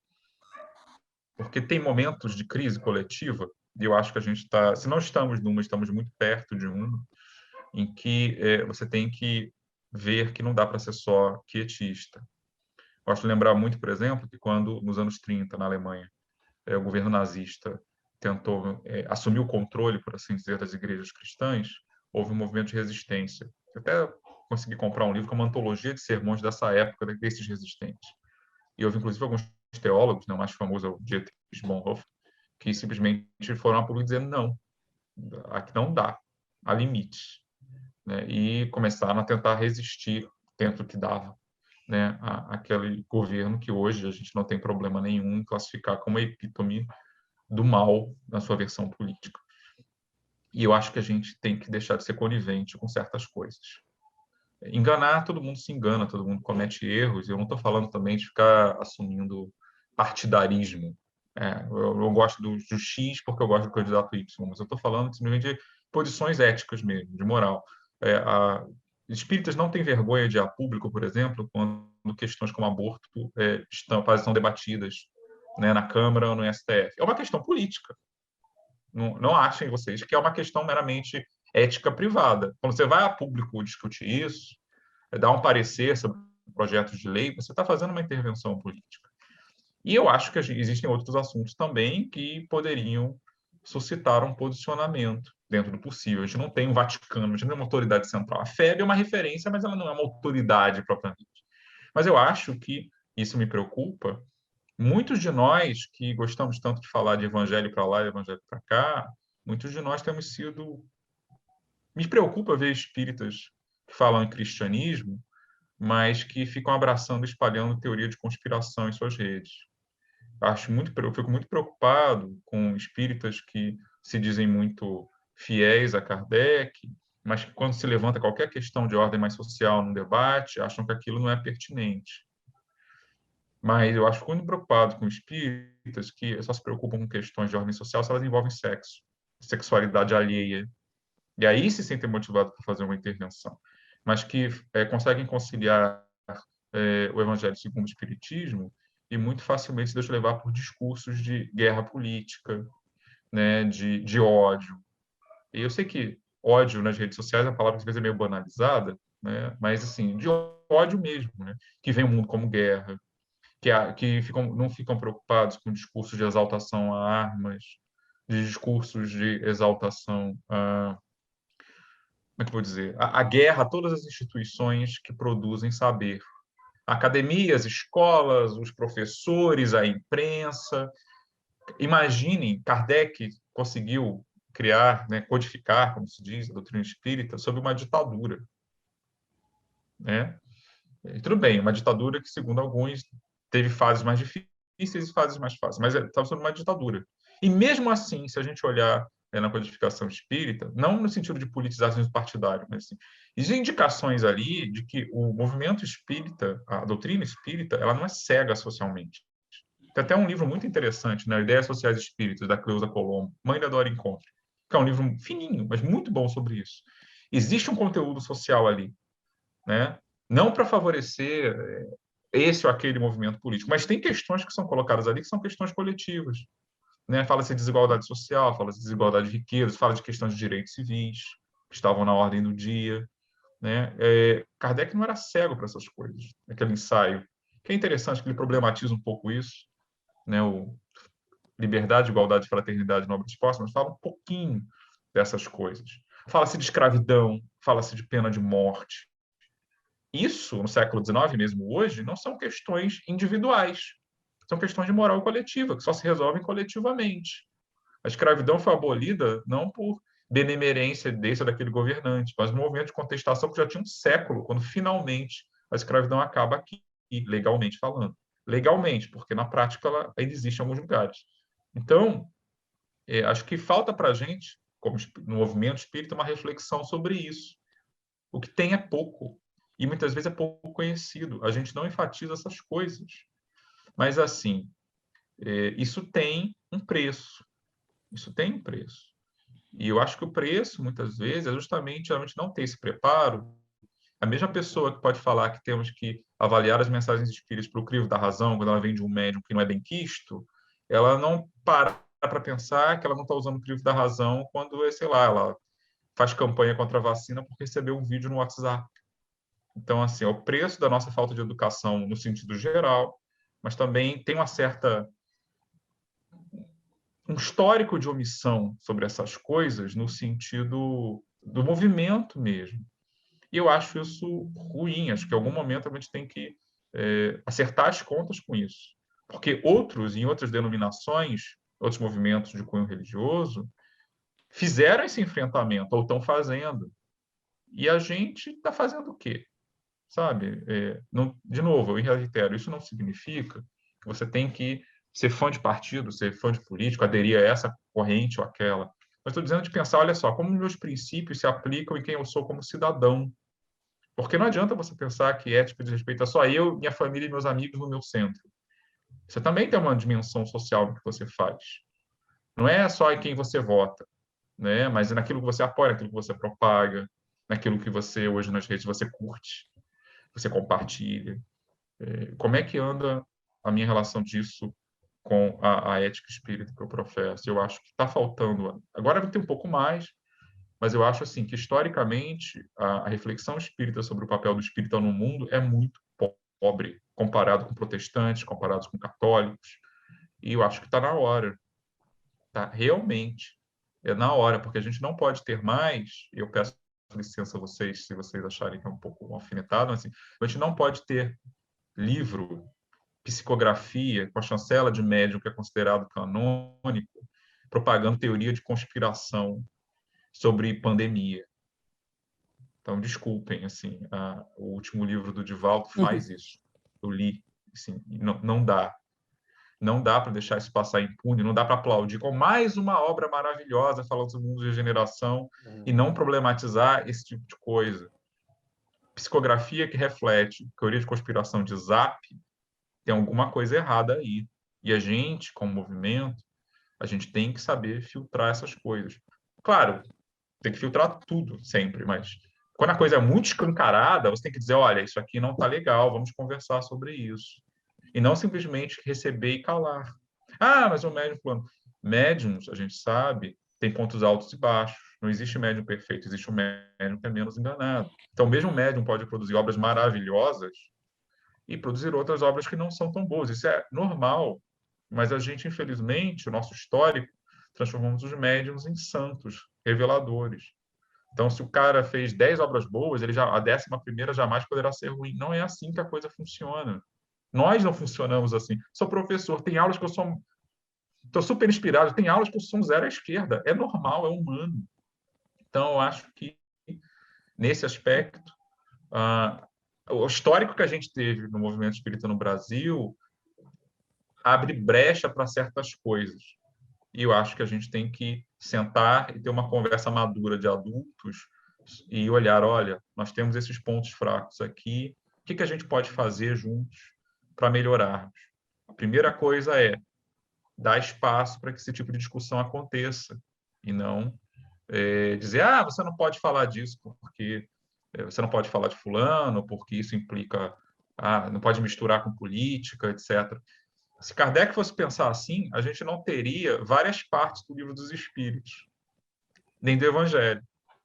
Porque tem momentos de crise coletiva, e eu acho que a gente está, se não estamos numa, estamos muito perto de uma, em que você tem que ver que não dá para ser só quietista. Gosto de lembrar muito, por exemplo, que quando, nos anos 30, na Alemanha, o governo nazista tentou assumir o controle, por assim dizer, das igrejas cristãs, houve um movimento de resistência. Eu até consegui comprar um livro com uma antologia de sermões dessa época, desses resistentes. E houve, inclusive, alguns teólogos, né, o mais famoso é o Dietrich Bonhoeffer, que simplesmente foram a público dizendo não, aqui não dá, há limites. Né, e começaram a tentar resistir dentro do que dava, né, aquele governo que hoje a gente não tem problema nenhum em classificar como a epítome do mal na sua versão política. E eu acho que a gente tem que deixar de ser conivente com certas coisas. Enganar, todo mundo se engana, todo mundo comete erros. Eu não estou falando também de ficar assumindo partidarismo. Eu gosto do X porque eu gosto do candidato Y, mas eu estou falando simplesmente de posições éticas mesmo, de moral. Espíritas não têm vergonha de ir a público, por exemplo, quando questões como aborto estão debatidas, né, na Câmara ou no STF. É uma questão política. Não achem vocês que é uma questão meramente ética privada. Quando você vai a público discutir isso, dar um parecer sobre projetos de lei, você está fazendo uma intervenção política. E eu acho que existem outros assuntos também que poderiam suscitar um posicionamento dentro do possível. A gente não tem um Vaticano, a gente não tem uma autoridade central. A FEB é uma referência, mas ela não é uma autoridade propriamente. Mas eu acho que isso me preocupa. Muitos de nós que gostamos tanto de falar de evangelho para lá e evangelho para cá, muitos de nós temos sido... Me preocupa ver espíritas que falam em cristianismo, mas que ficam abraçando e espalhando teoria de conspiração em suas redes. Eu fico muito preocupado com espíritas que se dizem muito fiéis a Kardec, mas que quando se levanta qualquer questão de ordem mais social num debate, acham que aquilo não é pertinente. Mas eu acho muito preocupado com espíritas que só se preocupam com questões de ordem social se elas envolvem sexo, sexualidade alheia. E aí se sentem motivados para fazer uma intervenção. Mas que conseguem conciliar o Evangelho segundo o Espiritismo e muito facilmente se deixam levar por discursos de guerra política, né, de ódio. E eu sei que ódio nas redes sociais, a palavra às vezes é meio banalizada, né, mas assim, de ódio mesmo, né, que vem o mundo como guerra, que não ficam preocupados com discursos de exaltação a armas, de discursos de exaltação a... Como é que eu vou dizer? A guerra a todas as instituições que produzem saber. Academias, escolas, os professores, a imprensa. Imaginem, Kardec conseguiu criar, né, codificar, como se diz, a doutrina espírita, sob uma ditadura. Né? E tudo bem, uma ditadura que, segundo alguns, teve fases mais difíceis e fases mais fáceis, mas estava sob uma ditadura. E mesmo assim, se a gente olhar na codificação espírita, não no sentido de politização partidária, mas assim, existem indicações ali de que o movimento espírita, a doutrina espírita, ela não é cega socialmente. Tem até um livro muito interessante, né, Ideias Sociais Espíritas, da Cleusa Colombo, Mãe da Dora Encontre, que é um livro fininho, mas muito bom sobre isso. Existe um conteúdo social ali, né? Não para favorecer esse ou aquele movimento político, mas tem questões que são colocadas ali que são questões coletivas. Né? Fala-se de desigualdade social, fala-se de desigualdade de riqueza, fala de questões de direitos civis, que estavam na ordem do dia. Né? Kardec não era cego para essas coisas, aquele ensaio que é interessante que ele problematiza um pouco isso, né? O liberdade, igualdade, fraternidade, nobre esforço, mas fala um pouquinho dessas coisas. Fala-se de escravidão, fala-se de pena de morte. Isso, no século XIX, mesmo hoje, não são questões individuais, são questões de moral coletiva, que só se resolvem coletivamente. A escravidão foi abolida não por benemerência desse ou daquele governante, mas um movimento de contestação que já tinha um século, quando finalmente a escravidão acaba aqui, legalmente falando. Legalmente, porque na prática ela ainda existe em alguns lugares. Então, acho que falta para a gente, como no movimento espírita, uma reflexão sobre isso. O que tem é pouco, e muitas vezes é pouco conhecido. A gente não enfatiza essas coisas. Mas, assim, isso tem um preço. Isso tem um preço. E eu acho que o preço, muitas vezes, é justamente a gente não ter esse preparo. A mesma pessoa que pode falar que temos que avaliar as mensagens espíritas para o crivo da razão, quando ela vem de um médium que não é benquisto, ela não para pensar que ela não está usando o crivo da razão quando, sei lá, ela faz campanha contra a vacina porque recebeu um vídeo no WhatsApp. Então, assim, é o preço da nossa falta de educação no sentido geral, mas também tem um histórico de omissão sobre essas coisas no sentido do movimento mesmo. E eu acho isso ruim. Acho que em algum momento a gente tem que acertar as contas com isso. Porque em outras denominações, outros movimentos de cunho religioso, fizeram esse enfrentamento, ou estão fazendo. E a gente está fazendo o quê? Sabe? De novo, eu reitero, isso não significa que você tem que ser fã de partido, ser fã de político, aderir a essa corrente ou aquela. Mas estou dizendo de pensar, olha só, como meus princípios se aplicam em quem eu sou como cidadão. Porque não adianta você pensar que ética diz respeito a só eu, minha família e meus amigos no meu centro. Você também tem uma dimensão social no que você faz. Não é só em quem você vota, né? Mas é naquilo que você apoia, naquilo que você propaga, naquilo que você, hoje nas redes, você curte, você compartilha. Como é que anda a minha relação disso com a ética espírita que eu professo? Eu acho que está faltando. Agora vai ter um pouco mais, mas eu acho assim que, historicamente, a reflexão espírita sobre o papel do espírita no mundo é muito pobre, comparado com protestantes, comparado com católicos. E eu acho que está na hora. Tá? Realmente. É na hora, porque a gente não pode ter mais, eu peço licença a vocês, se vocês acharem que é um pouco alfinetado, mas assim, a gente não pode ter livro, psicografia, com a chancela de médium que é considerado canônico, propagando teoria de conspiração sobre pandemia. Então, desculpem, assim, o último livro do Divaldo faz isso. Eu li, assim, não dá. Não dá para deixar isso passar impune, não dá para aplaudir com mais uma obra maravilhosa falando sobre o mundo de regeneração e não problematizar esse tipo de coisa. Psicografia que reflete teoria de conspiração de Zap, tem alguma coisa errada aí. E a gente, como movimento, a gente tem que saber filtrar essas coisas. Claro, tem que filtrar tudo sempre, mas quando a coisa é muito escancarada, você tem que dizer, olha, isso aqui não está legal, vamos conversar sobre isso. E não simplesmente receber e calar. Ah, mas o médium fulano. Médiums, a gente sabe, tem pontos altos e baixos. Não existe médium perfeito, existe um médium que é menos enganado. Então, mesmo o médium pode produzir obras maravilhosas e produzir outras obras que não são tão boas. Isso é normal, mas a gente, infelizmente, o nosso histórico, transformamos os médiums em santos, reveladores. Então, se o cara fez 10 obras boas, a 11ª jamais poderá ser ruim. Não é assim que a coisa funciona. Nós não funcionamos assim. Sou professor, tem aulas que eu estou super inspirado, tem aulas que eu sou um zero à esquerda. É normal, é humano. Então, eu acho que, nesse aspecto, o histórico que a gente teve no movimento espírita no Brasil abre brecha para certas coisas. E eu acho que a gente tem que sentar e ter uma conversa madura de adultos e olhar, olha, nós temos esses pontos fracos aqui, o que a gente pode fazer juntos para melhorarmos? A primeira coisa é dar espaço para que esse tipo de discussão aconteça e não dizer, você não pode falar disso porque você não pode falar de fulano, porque isso implica, não pode misturar com política, etc. Se Kardec fosse pensar assim, a gente não teria várias partes do Livro dos Espíritos, nem do Evangelho,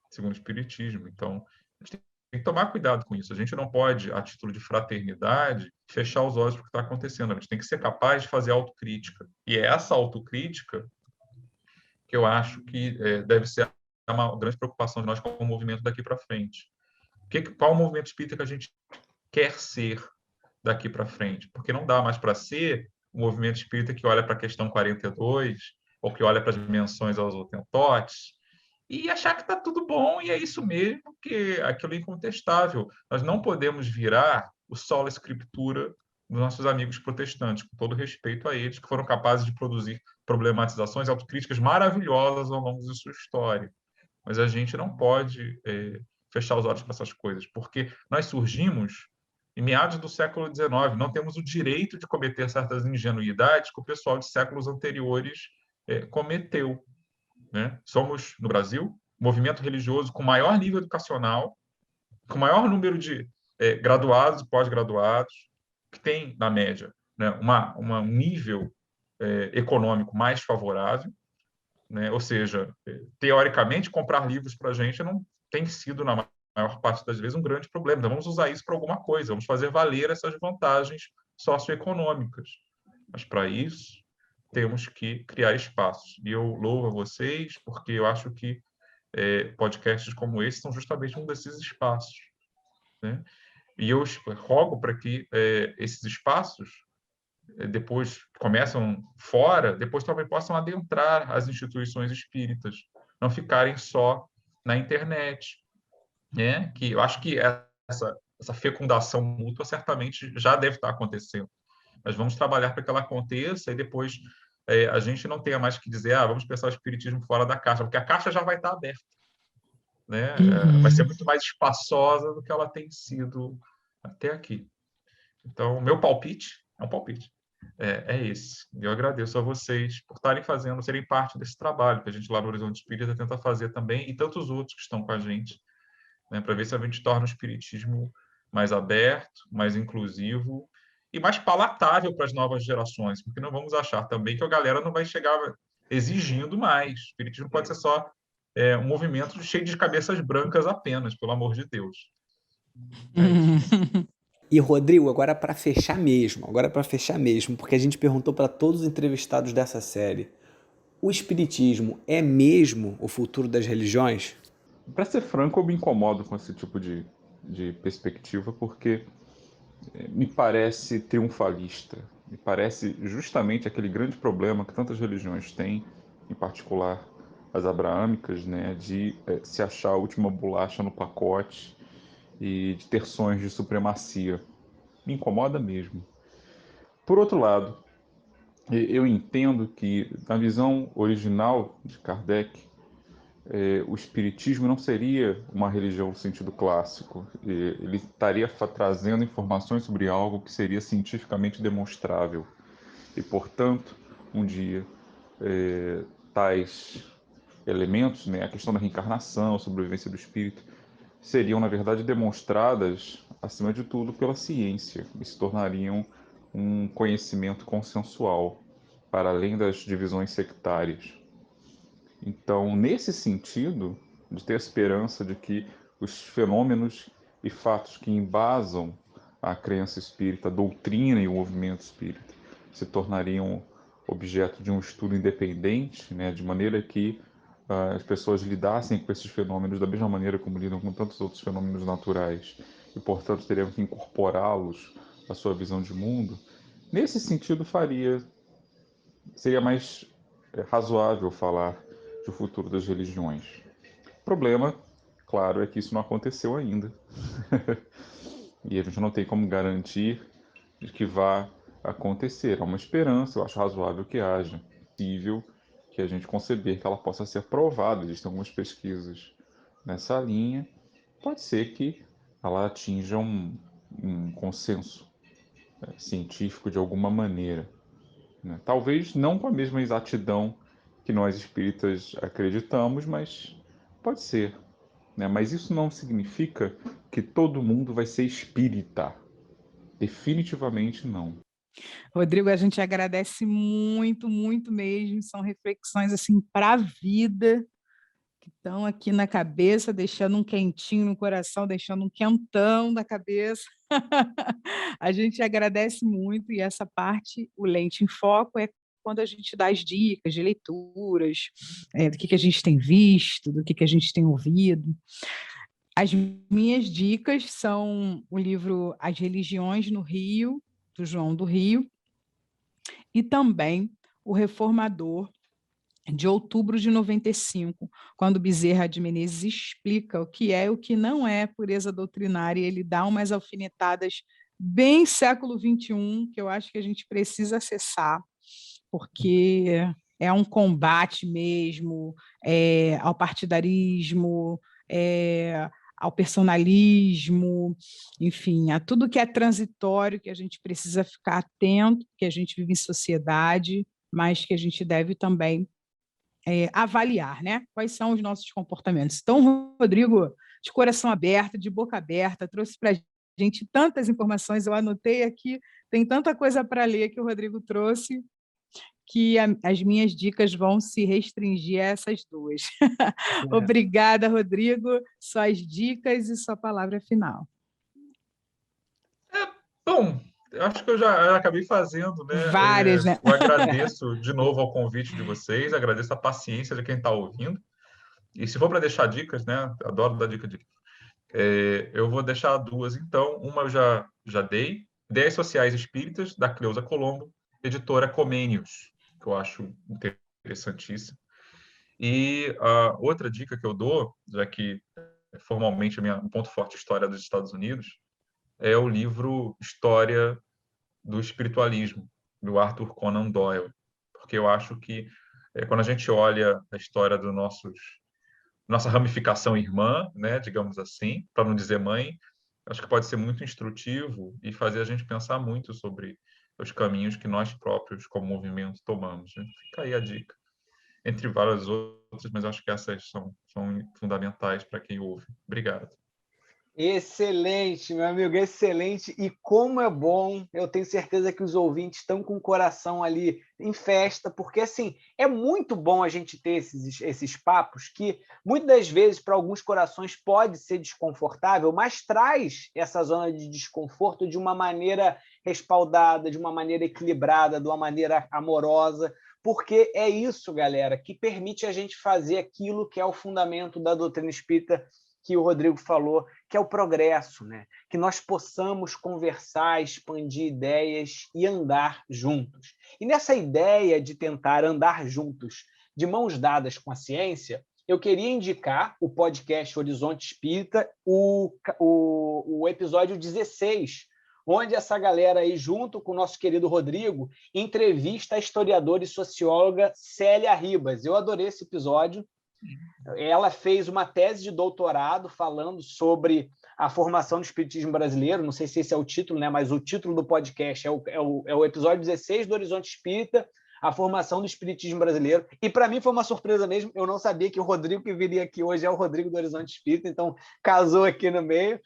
segundo o Espiritismo. Então, a gente que tomar cuidado com isso. A gente não pode, a título de fraternidade, fechar os olhos para o que está acontecendo. A gente tem que ser capaz de fazer autocrítica. E é essa autocrítica que eu acho que deve ser uma grande preocupação de nós como movimento daqui para frente. Qual o movimento espírita que a gente quer ser daqui para frente? Porque não dá mais para ser um movimento espírita que olha para a questão 42, ou que olha para as menções aos hotentotes, e achar que está tudo bom, e é isso mesmo, que aquilo é incontestável. Nós não podemos virar o sola scriptura dos nossos amigos protestantes, com todo respeito a eles, que foram capazes de produzir problematizações autocríticas maravilhosas ao longo de sua história. Mas a gente não pode fechar os olhos para essas coisas, porque nós surgimos em meados do século XIX, não temos o direito de cometer certas ingenuidades que o pessoal de séculos anteriores cometeu. Né? Somos, no Brasil, o movimento religioso com maior nível educacional, com maior número de graduados e pós-graduados, que tem, na média, né, um nível econômico mais favorável, né? Ou seja, teoricamente, comprar livros para a gente não tem sido, na maior parte das vezes, um grande problema. Então, vamos usar isso para alguma coisa, vamos fazer valer essas vantagens socioeconômicas. Mas, para isso, temos que criar espaços. E eu louvo a vocês, porque eu acho que podcasts como esse são justamente um desses espaços. Né? E eu rogo para que esses espaços depois começam fora, depois também possam adentrar as instituições espíritas, não ficarem só na internet, né? Que eu acho que essa fecundação mútua certamente já deve estar acontecendo. Mas vamos trabalhar para que ela aconteça e depois a gente não tenha mais que dizer, vamos pensar o espiritismo fora da caixa, porque a caixa já vai estar aberta, né? Vai ser muito mais espaçosa do que ela tem sido até aqui. Então, o meu palpite é um palpite. É esse. Eu agradeço a vocês por estarem fazendo, serem parte desse trabalho que a gente lá no Horizonte Espírita tenta fazer também, e tantos outros que estão com a gente, né, para ver se a gente torna o espiritismo mais aberto, mais inclusivo e mais palatável para as novas gerações, porque não vamos achar também que a galera não vai chegar exigindo mais. O espiritismo pode ser só um movimento cheio de cabeças brancas apenas, pelo amor de Deus. É isso. E, Rodrigo, agora para fechar mesmo, porque a gente perguntou para todos os entrevistados dessa série, o espiritismo é mesmo o futuro das religiões? Para ser franco, eu me incomodo com esse tipo de perspectiva, porque me parece triunfalista, me parece justamente aquele grande problema que tantas religiões têm, em particular as abraâmicas, né, de se achar a última bolacha no pacote e de ter sonhos de supremacia. Me incomoda mesmo. Por outro lado, eu entendo que, na visão original de Kardec, o espiritismo não seria uma religião no sentido clássico. Ele estaria trazendo informações sobre algo que seria cientificamente demonstrável. E, portanto, um dia, tais elementos, né, a questão da reencarnação, a sobrevivência do espírito, seriam, na verdade, demonstradas, acima de tudo, pela ciência e se tornariam um conhecimento consensual, para além das divisões sectárias. Então, nesse sentido, de ter a esperança de que os fenômenos e fatos que embasam a crença espírita, a doutrina e o movimento espírita, se tornariam objeto de um estudo independente, né, de maneira que as pessoas lidassem com esses fenômenos da mesma maneira como lidam com tantos outros fenômenos naturais e, portanto, teriam que incorporá-los à sua visão de mundo. Nesse sentido, seria mais razoável falar de o futuro das religiões. O problema, claro, é que isso não aconteceu ainda. E a gente não tem como garantir de que vá acontecer. Há uma esperança, eu acho razoável que haja. É possível que a gente conceber que ela possa ser provada. Existem algumas pesquisas nessa linha. Pode ser que ela atinja um consenso científico de alguma maneira. Né? Talvez não com a mesma exatidão que nós espíritas acreditamos, mas pode ser. Né? Mas isso não significa que todo mundo vai ser espírita. Definitivamente não. Rodrigo, a gente agradece muito, muito mesmo. São reflexões assim para a vida, que estão aqui na cabeça, deixando um quentinho no coração, deixando um quentão na cabeça. A gente agradece muito, e essa parte, o Lente em Foco, é quando a gente dá as dicas de leituras, do que a gente tem visto, do que a gente tem ouvido. As minhas dicas são o livro As Religiões no Rio, do João do Rio, e também O Reformador, de outubro de 95, quando Bezerra de Menezes explica o que é e o que não é pureza doutrinária, e ele dá umas alfinetadas bem século XXI, que eu acho que a gente precisa acessar, porque é um combate mesmo ao partidarismo, ao personalismo, enfim, a tudo que é transitório, que a gente precisa ficar atento, que a gente vive em sociedade, mas que a gente deve também avaliar, né? Quais são os nossos comportamentos. Então, Rodrigo, de coração aberto, de boca aberta, trouxe para a gente tantas informações, eu anotei aqui, tem tanta coisa para ler que o Rodrigo trouxe, que as minhas dicas vão se restringir a essas duas. Obrigada, Rodrigo, suas dicas e sua palavra final. Bom, eu acho que eu já acabei fazendo, né? Várias, né? Eu agradeço de novo ao convite de vocês, agradeço a paciência de quem está ouvindo. E se for para deixar dicas, né? Adoro dar dica de. Eu vou deixar duas, então. Uma eu já dei. Ideias Sociais Espíritas, da Cleusa Colombo, editora Comênios, que eu acho interessantíssimo. E a outra dica que eu dou, já que formalmente um ponto forte história dos Estados Unidos, é o livro História do Espiritualismo, do Arthur Conan Doyle. Porque eu acho que quando a gente olha a história do nossa ramificação irmã, né, digamos assim, para não dizer mãe, acho que pode ser muito instrutivo e fazer a gente pensar muito sobre os caminhos que nós próprios, como movimento, tomamos. Né? Fica aí a dica. Entre várias outras, mas acho que essas são fundamentais para quem ouve. Obrigado. Excelente, meu amigo, excelente. E como é bom, eu tenho certeza que os ouvintes estão com o coração ali em festa, porque assim, é muito bom a gente ter esses papos que muitas das vezes para alguns corações pode ser desconfortável, mas traz essa zona de desconforto de uma maneira respaldada, de uma maneira equilibrada, de uma maneira amorosa, porque é isso, galera, que permite a gente fazer aquilo que é o fundamento da doutrina espírita, que o Rodrigo falou, que é o progresso, né? Que nós possamos conversar, expandir ideias e andar juntos. E nessa ideia de tentar andar juntos, de mãos dadas com a ciência, eu queria indicar o podcast Horizonte Espírita, o episódio 16, onde essa galera aí, junto com o nosso querido Rodrigo, entrevista a historiadora e socióloga Célia Ribas. Eu adorei esse episódio. Ela fez uma tese de doutorado falando sobre a formação do espiritismo brasileiro, não sei se esse é o título, né? Mas o título do podcast é o episódio 16 do Horizonte Espírita, a formação do espiritismo brasileiro, e para mim foi uma surpresa mesmo, eu não sabia que o Rodrigo que viria aqui hoje é o Rodrigo do Horizonte Espírita, então casou aqui no meio.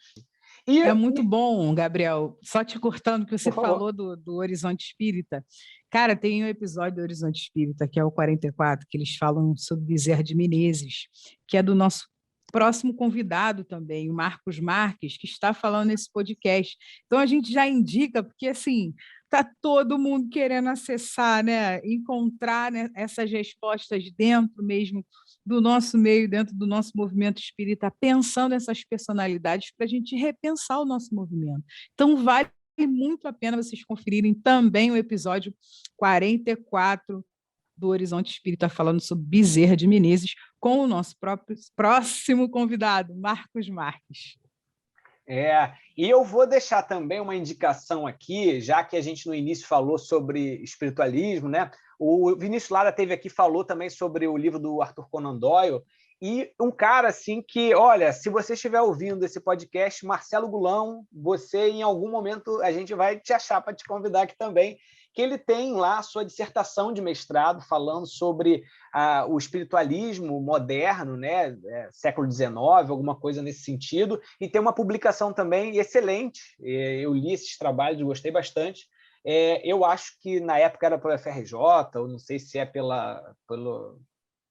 É muito bom, Gabriel, só te cortando que você falou do Horizonte Espírita. Cara, tem um episódio do Horizonte Espírita, que é o 44, que eles falam sobre Bezerra de Menezes, que é do nosso próximo convidado também, o Marcos Marques, que está falando nesse podcast. Então, a gente já indica, porque, assim, está todo mundo querendo acessar, né? Encontrar, né, essas respostas dentro mesmo do nosso meio, dentro do nosso movimento espírita, pensando nessas personalidades para a gente repensar o nosso movimento. Então, vale muito a pena vocês conferirem também o episódio 44 do Horizonte Espírita, falando sobre Bezerra de Menezes, com o nosso próximo convidado, Marcos Marques. E eu vou deixar também uma indicação aqui, já que a gente no início falou sobre espiritualismo, né? O Vinícius Lara teve aqui, falou também sobre o livro do Arthur Conan Doyle, e um cara assim que, olha, se você estiver ouvindo esse podcast, Marcelo Gulão, você em algum momento a gente vai te achar para te convidar aqui também, que ele tem lá a sua dissertação de mestrado falando sobre o espiritualismo moderno, né, século XIX, alguma coisa nesse sentido, e tem uma publicação também excelente. Eu li esses trabalhos, gostei bastante. Eu acho que na época era pela FRJ, ou não sei se é pelo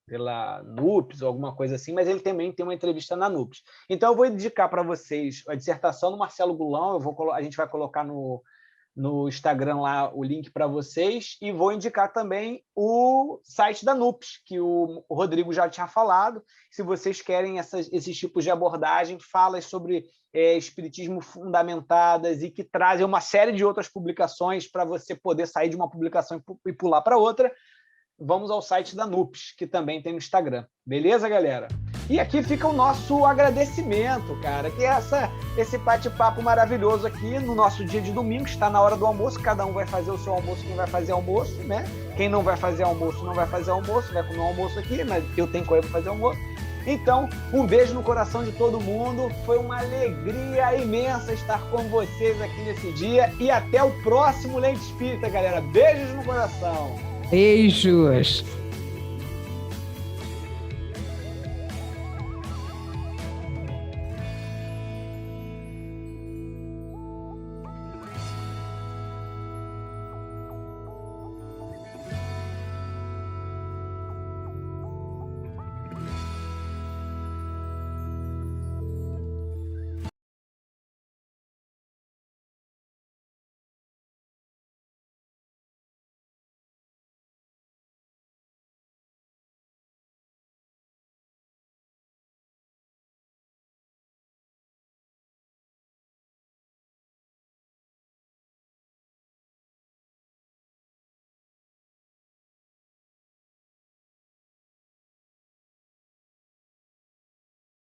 pela NUPES ou alguma coisa assim, mas ele também tem uma entrevista na NUPES. Então, eu vou indicar para vocês a dissertação do Marcelo Gulão, a gente vai colocar no Instagram lá o link para vocês, e vou indicar também o site da NUPES, que o Rodrigo já tinha falado. Se vocês querem esses tipos de abordagem, falas sobre espiritismo fundamentadas e que trazem uma série de outras publicações para você poder sair de uma publicação e pular para outra, vamos ao site da NUPES, que também tem no Instagram. Beleza, galera? E aqui fica o nosso agradecimento, cara, que é esse bate-papo maravilhoso aqui no nosso dia de domingo. Está na hora do almoço, cada um vai fazer o seu almoço, quem vai fazer almoço, né? Quem não vai fazer almoço, não vai fazer almoço, vai comer um almoço aqui, mas eu tenho correr para fazer almoço. Então, um beijo no coração de todo mundo. Foi uma alegria imensa estar com vocês aqui nesse dia. E até o próximo Lente Espírita, galera. Beijos no coração. Beijos.